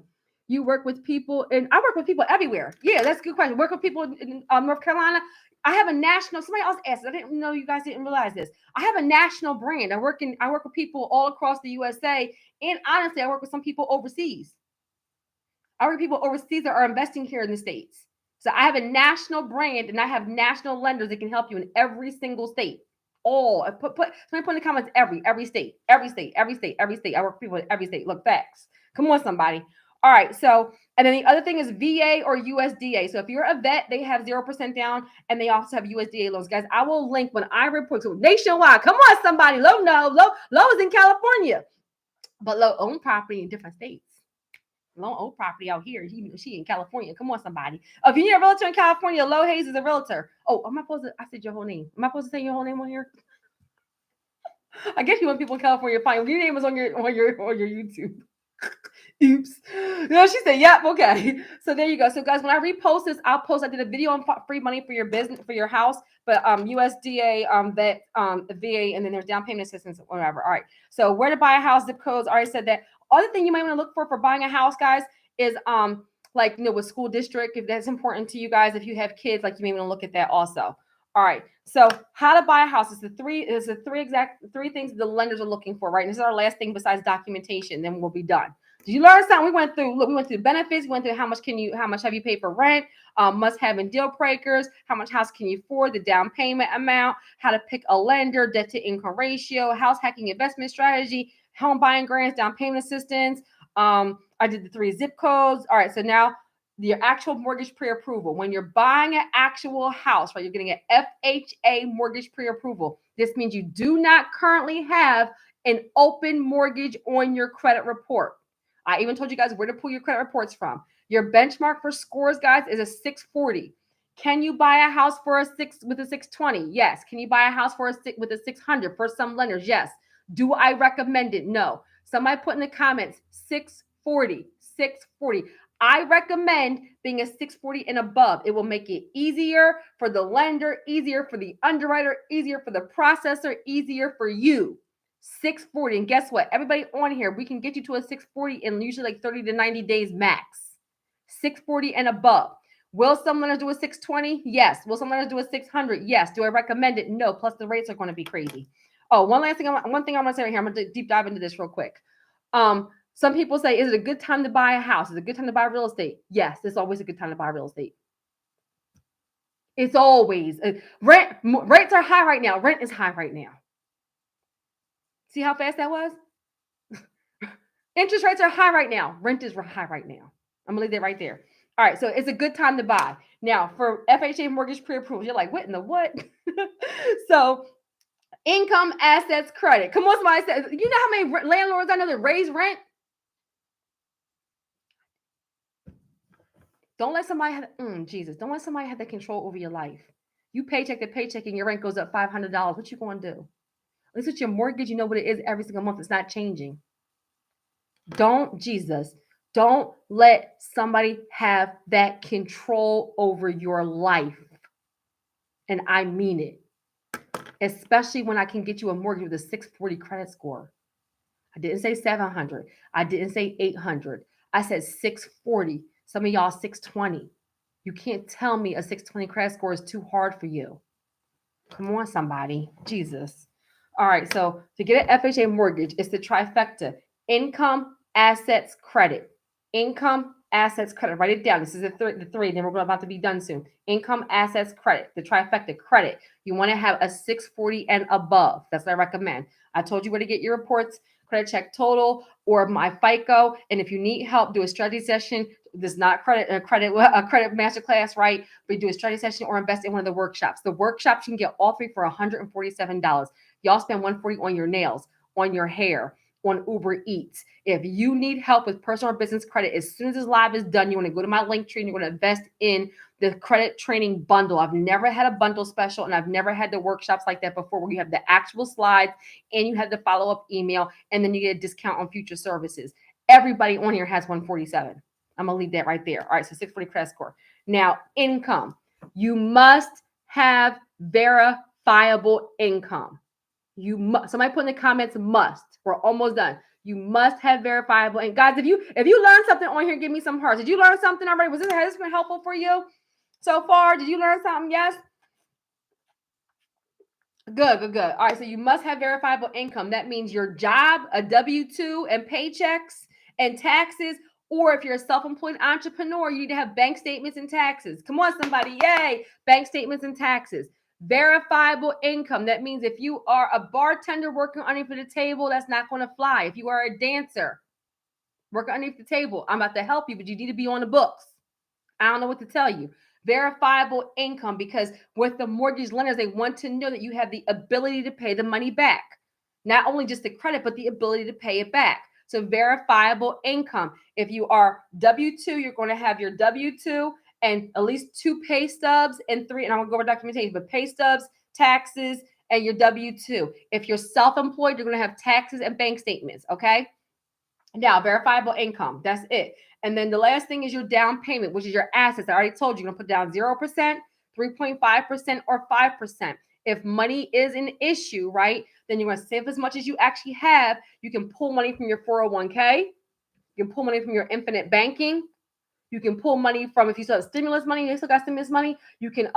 You work with people, and I work with people everywhere. Yeah, that's a good question. Work with people in North Carolina. I have a national. Somebody else asked. I didn't know you guys didn't realize this. I have a national brand. I work with people all across the USA, and honestly, I work with some people overseas. I work with people overseas that are investing here in the States. So I have a national brand, and I have national lenders that can help you in every single state. All somebody put in the comments every state. I work with people in every state. Look, facts. Come on, somebody. All right. So, and then the other thing is VA or USDA. So if you're a vet, they have 0% down, and they also have USDA loans. Guys, I will link when I report to nationwide. Come on, somebody. Lo is in California, but Lo own property in different states. Lo own property out here. She in California. Come on, somebody. If you're a realtor in California, Lo Hayes is a realtor. Oh, am I supposed to? I said your whole name. Am I supposed to say your whole name on here? I guess you want people in California to find your name is on your YouTube. Oops. She said, yep, okay. So there you go. So guys, when I repost this, I did a video on free money for your business, for your house, but USDA, the VA, and then there's down payment assistance, whatever. All right. So where to buy a house, zip codes, I already said that. Other thing you might want to look for buying a house, guys, is with school district, if that's important to you guys, if you have kids, you may want to look at that also. All right. So how to buy a house is the three things the lenders are looking for, right? And this is our last thing besides documentation. Then we'll be done. Did you learn something? We went through benefits. We went through how much have you paid for rent, must have and deal breakers, how much house can you afford, the down payment amount, how to pick a lender, debt to income ratio, house hacking investment strategy, home buying grants, down payment assistance. I did the 3 zip codes. All right. So now your actual mortgage pre-approval. When you're buying an actual house, right, you're getting an FHA mortgage pre-approval. This means you do not currently have an open mortgage on your credit report. I even told you guys where to pull your credit reports from. Your benchmark for scores, guys, is a 640. Can you buy a house for a 620? Yes. Can you buy a house for a 600 for some lenders? Yes. Do I recommend it? No. Somebody put in the comments 640, 640. I recommend being a 640 and above. It will make it easier for the lender, easier for the underwriter, easier for the processor, easier for you. 640. And guess what? Everybody on here, we can get you to a 640 in usually like 30 to 90 days max. 640 and above. Will some lenders do a 620? Yes. Will some lenders do a 600? Yes. Do I recommend it? No. Plus the rates are going to be crazy. Oh, one thing I want to say right here. I'm going to deep dive into this real quick. Some people say, is it a good time to buy a house? Is it a good time to buy real estate? Yes, it's always a good time to buy real estate. It's always. Rates are high right now. Rent is high right now. See how fast that was? Interest rates are high right now. Rent is high right now. I'm going to leave that right there. All right, so it's a good time to buy. Now, for FHA mortgage pre-approval, you're like, what in the what? So, income, assets, credit. Come on, somebody said, you know how many landlords I know that raise rent? Don't let somebody have, don't let somebody have that control over your life. You paycheck to paycheck and your rent goes up $500. What you going to do? At least with your mortgage, you know what it is every single month. It's not changing. Don't let somebody have that control over your life. And I mean it. Especially when I can get you a mortgage with a 640 credit score. I didn't say 700. I didn't say 800. I said 640. Some of y'all 620. You can't tell me a 620 credit score is too hard for you. Come on, somebody. Jesus. All right, so to get an FHA mortgage, it's the trifecta. Income, assets, credit. Income, assets, credit. Write it down. This is the three. Then we're about to be done soon. Income, assets, credit. The trifecta, credit. You want to have a 640 and above. That's what I recommend. I told you where to get your reports. Credit Check Total or my FICO. And if you need help, do a strategy session. This is not a credit masterclass, right? But do a strategy session or invest in one of the workshops. The workshops you can get all three for $147. Y'all spend $140 on your nails, on your hair, on Uber Eats. If you need help with personal or business credit, as soon as this live is done, you want to go to my link tree and you're going to invest in the credit training bundle. I've never had a bundle special and I've never had the workshops like that before where you have the actual slides and you have the follow-up email and then you get a discount on future services. Everybody on here has 147. I'm going to leave that right there. All right, so 640 credit score. Now, income. You must have verifiable income. You must. Somebody put in the comments must. We're almost done. You must have verifiable. And guys, if you learned something on here, give me some hearts. Did you learn something already? Has this been helpful for you so far? Did you learn something? Yes. Good. All right. So you must have verifiable income. That means your job, a W-2 and paychecks and taxes. Or if you're a self-employed entrepreneur, you need to have bank statements and taxes. Come on, somebody. Yay. Bank statements and taxes. Verifiable income. That means if you are a bartender working underneath the table, that's not going to fly. If you are a dancer working underneath the table, I'm about to help you, but you need to be on the books. I don't know what to tell you. Verifiable income, because with the mortgage lenders, they want to know that you have the ability to pay the money back. Not only just the credit, but the ability to pay it back. So verifiable income. If you are W-2, you're going to have your W-2 and at least 2 pay stubs and 3, and I'm going to go over documentation, but pay stubs, taxes, and your W-2. If you're self-employed, you're going to have taxes and bank statements, okay? Now, verifiable income, that's it. And then the last thing is your down payment, which is your assets. I already told you, you're going to put down 0%, 3.5%, or 5%. If money is an issue, right, then you're going to save as much as you actually have. You can pull money from your 401k. You can pull money from your infinite banking. You can pull money from, if you still have stimulus money, you still got stimulus money. You can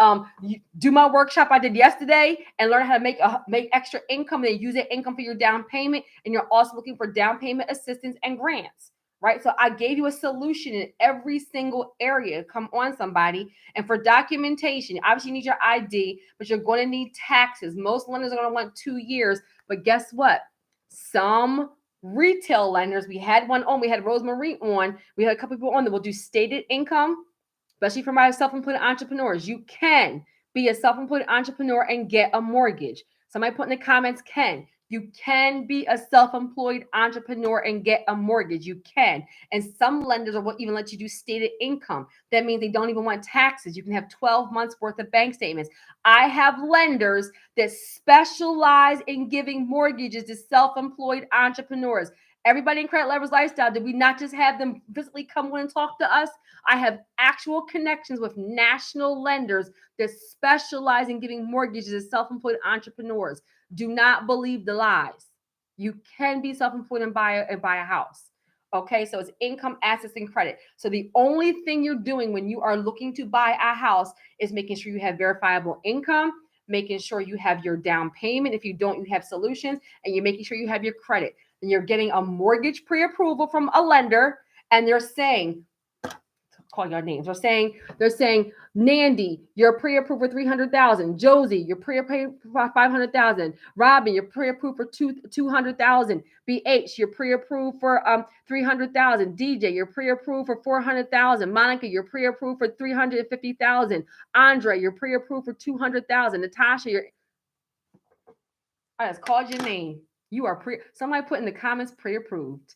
do my workshop I did yesterday and learn how to make extra income and use that income for your down payment. And you're also looking for down payment assistance and grants, right? So I gave you a solution in every single area. Come on, somebody. And for documentation, obviously you need your ID, but you're going to need taxes. Most lenders are going to want 2 years. But guess what? Some retail lenders, we had Rosemary on, we had a couple people on that will do stated income, especially for my self-employed entrepreneurs. You can be a self-employed entrepreneur and get a mortgage. Somebody put in the comments, can You can be a self-employed entrepreneur and get a mortgage. You can. And some lenders will even let you do stated income. That means they don't even want taxes. You can have 12 months worth of bank statements. I have lenders that specialize in giving mortgages to self-employed entrepreneurs. Everybody in Credit Lovers Lifestyle, did we not just have them physically come in and talk to us? I have actual connections with national lenders that specialize in giving mortgages to self-employed entrepreneurs. Do not believe the lies. You can be self-employed and buy a house. Okay, so it's income, assets, and credit. So the only thing you're doing when you are looking to buy a house is making sure you have verifiable income, making sure you have your down payment. If you don't, you have solutions, and you're making sure you have your credit. And you're getting a mortgage pre-approval from a lender, and they're saying, call your names. They're saying, Nandy, you're pre-approved for 300,000. Josie, you're pre-approved for 500,000. Robin, you're pre-approved for 200,000. BH, you're pre-approved for 300,000. DJ, you're pre-approved for 400,000. Monica, you're pre-approved for 350,000. Andre, you're pre-approved for 200,000. Natasha, I just called your name. You are somebody put in the comments pre-approved.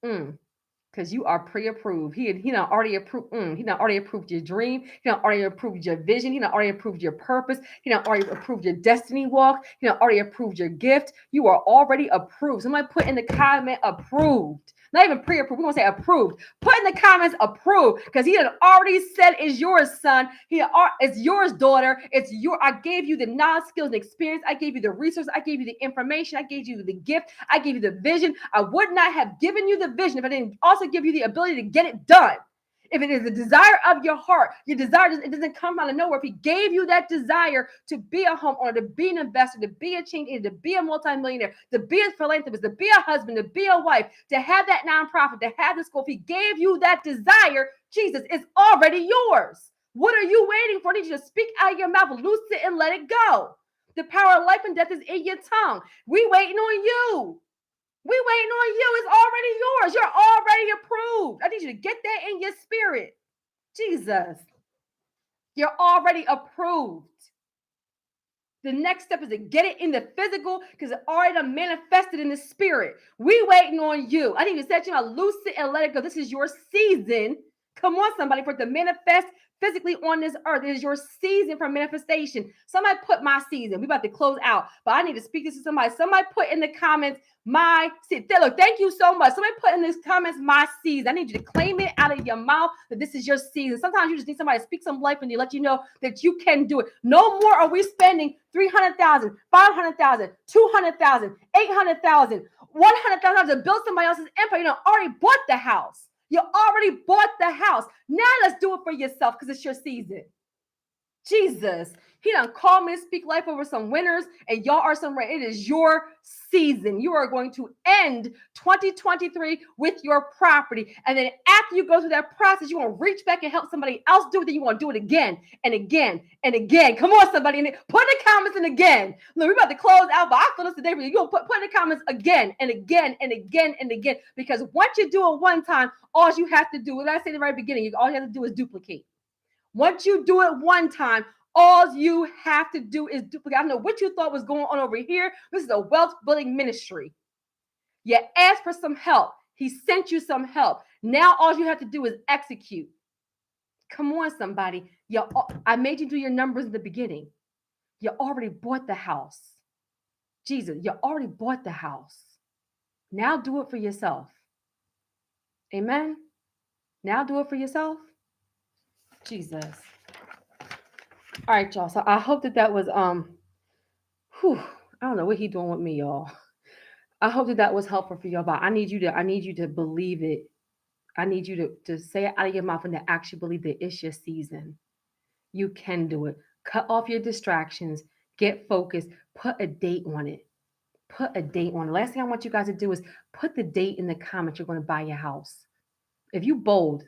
Because you are pre-approved. He done already approved. He done already approved your dream. He done already approved your vision. He done already approved your purpose. He done already approved your destiny walk. He done already approved your gift. You are already approved. Somebody put in the comment approved. Not even pre-approved. We're gonna say approved. Put in the comments approved, because he had already said it's yours, son. It's yours, daughter. I gave you the knowledge, skills, and experience. I gave you the resources. I gave you the information. I gave you the gift. I gave you the vision. I would not have given you the vision if I didn't also give you the ability to get it done. If it is the desire of your heart, your desire, it doesn't come out of nowhere. If he gave you that desire to be a homeowner, to be an investor, to be a change agent, to be a multimillionaire, to be a philanthropist, to be a husband, to be a wife, to have that nonprofit, to have the school, if he gave you that desire, Jesus, it's already yours. What are you waiting for? I need you to speak out of your mouth, loose it, and let it go. The power of life and death is in your tongue. We waiting on you. We waiting on you. It's already yours. You're already approved. I need you to get that in your spirit. Jesus. You're already approved. The next step is to get it in the physical, because it already manifested in the spirit. We waiting on you. I need you to set you out, loose it, and let it go. This is your season. Come on, somebody, for it to manifest physically on this earth. It is your season for manifestation. Somebody put my season. We're about to close out, but I need to speak this to somebody. Somebody put in the comments my season. Look, thank you so much. Somebody put in the comments my season. I need you to claim it out of your mouth that this is your season. Sometimes you just need somebody to speak some life and you, let you know that you can do it. No more are we spending 300,000, 500,000, 200,000, 800,000, 100,000 to build somebody else's empire. You know, already bought the house. You already bought the house. Now let's do it for yourself, because it's your season. Jesus. He done called me to speak life over some winners, and y'all are some. It is your season. You are going to end 2023 with your property. And then after you go through that process, you want to reach back and help somebody else do it. Then you want to do it again and again and again. Come on, somebody. Put in the comments and again. Look, we're about to close out, but I feel this today. You're going to put in the comments again and again and again and again. Because once you do it one time, all you have to do, what I said in the very beginning, all you have to do is duplicate. Once you do it one time, all you have to do is duplicate. I don't know what you thought was going on over here. This is a wealth building ministry. You asked for some help. He sent you some help. Now all you have to do is execute. Come on, somebody. I made you do your numbers in the beginning. You already bought the house. Jesus, you already bought the house. Now do it for yourself. Amen. Now do it for yourself. Jesus. All right, y'all. So I hope that was I don't know what he's doing with me, y'all. I hope that was helpful for y'all. But I need you to believe it. I need you to say it out of your mouth and to actually believe that it's your season. You can do it. Cut off your distractions. Get focused. Put a date on it. Put a date on it. Last thing I want you guys to do is put the date in the comments you're going to buy your house. If you bold,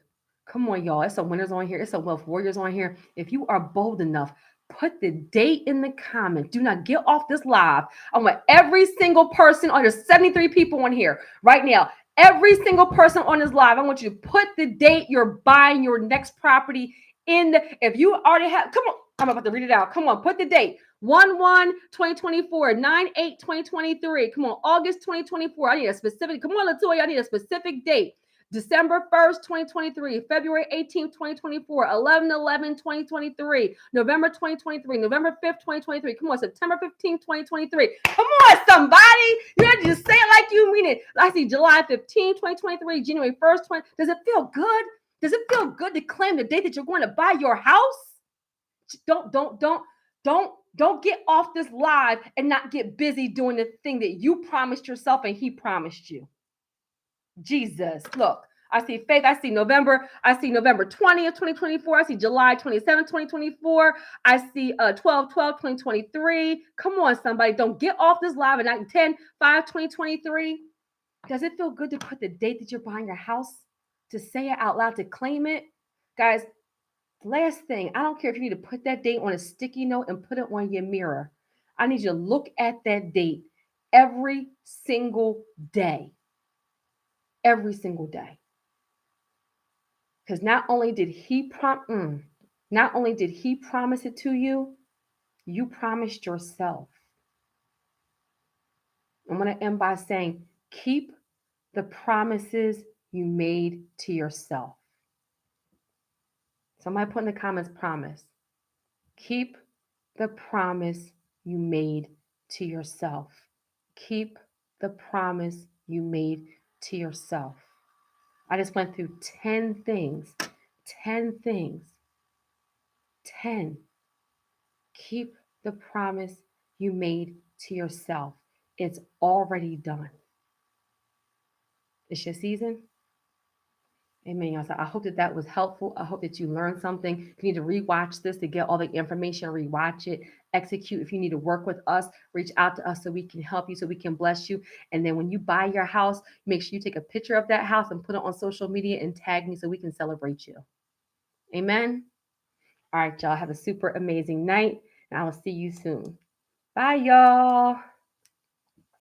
come on, y'all. It's some winners on here. It's some wealth warriors on here. If you are bold enough, put the date in the comments. Do not get off this live. I want every single person on, there's 73 people on here right now. Every single person on this live, I want you to put the date you're buying your next property in. If you already have, come on, I'm about to read it out. Come on, put the date. 1/1/2024, 9/8/2023. Come on, August 2024. I need a specific, come on, Latoya, I need a specific date. December 1st, 2023, February 18th, 2024, 11/11/2023, November 2023, November 5th, 2023. Come on, September 15th, 2023. Come on, somebody. You have to just say it like you mean it. I see July 15th, 2023, January 1st, 20. Does it feel good? Does it feel good to claim the date that you're going to buy your house? Don't get off this live and not get busy doing the thing that you promised yourself and he promised you. Jesus, look, I see Faith. I see November 20th, 2024. I see July 27th, 2024. I see 12/12/2023. Come on, somebody. Don't get off this live at 10/5/2023. Does it feel good to put the date that you're buying your house, to say it out loud, to claim it? Guys, last thing, I don't care if you need to put that date on a sticky note and put it on your mirror. I need you to look at that date every single day. Every single day. Because not only did he promise it to you, you promised yourself. I'm going to end by saying, keep the promises you made to yourself. Somebody put in the comments, promise. Keep the promise you made to yourself. Keep the promise you made to yourself. I just went through 10 things. 10 things. 10. Keep the promise you made to yourself. It's already done. It's your season. Amen, y'all. So I hope that was helpful. I hope that you learned something. If you need to rewatch this to get all the information, rewatch it, execute. If you need to work with us, reach out to us so we can help you, so we can bless you. And then when you buy your house, make sure you take a picture of that house and put it on social media and tag me so we can celebrate you. Amen. All right, y'all. Have a super amazing night, and I will see you soon. Bye, y'all.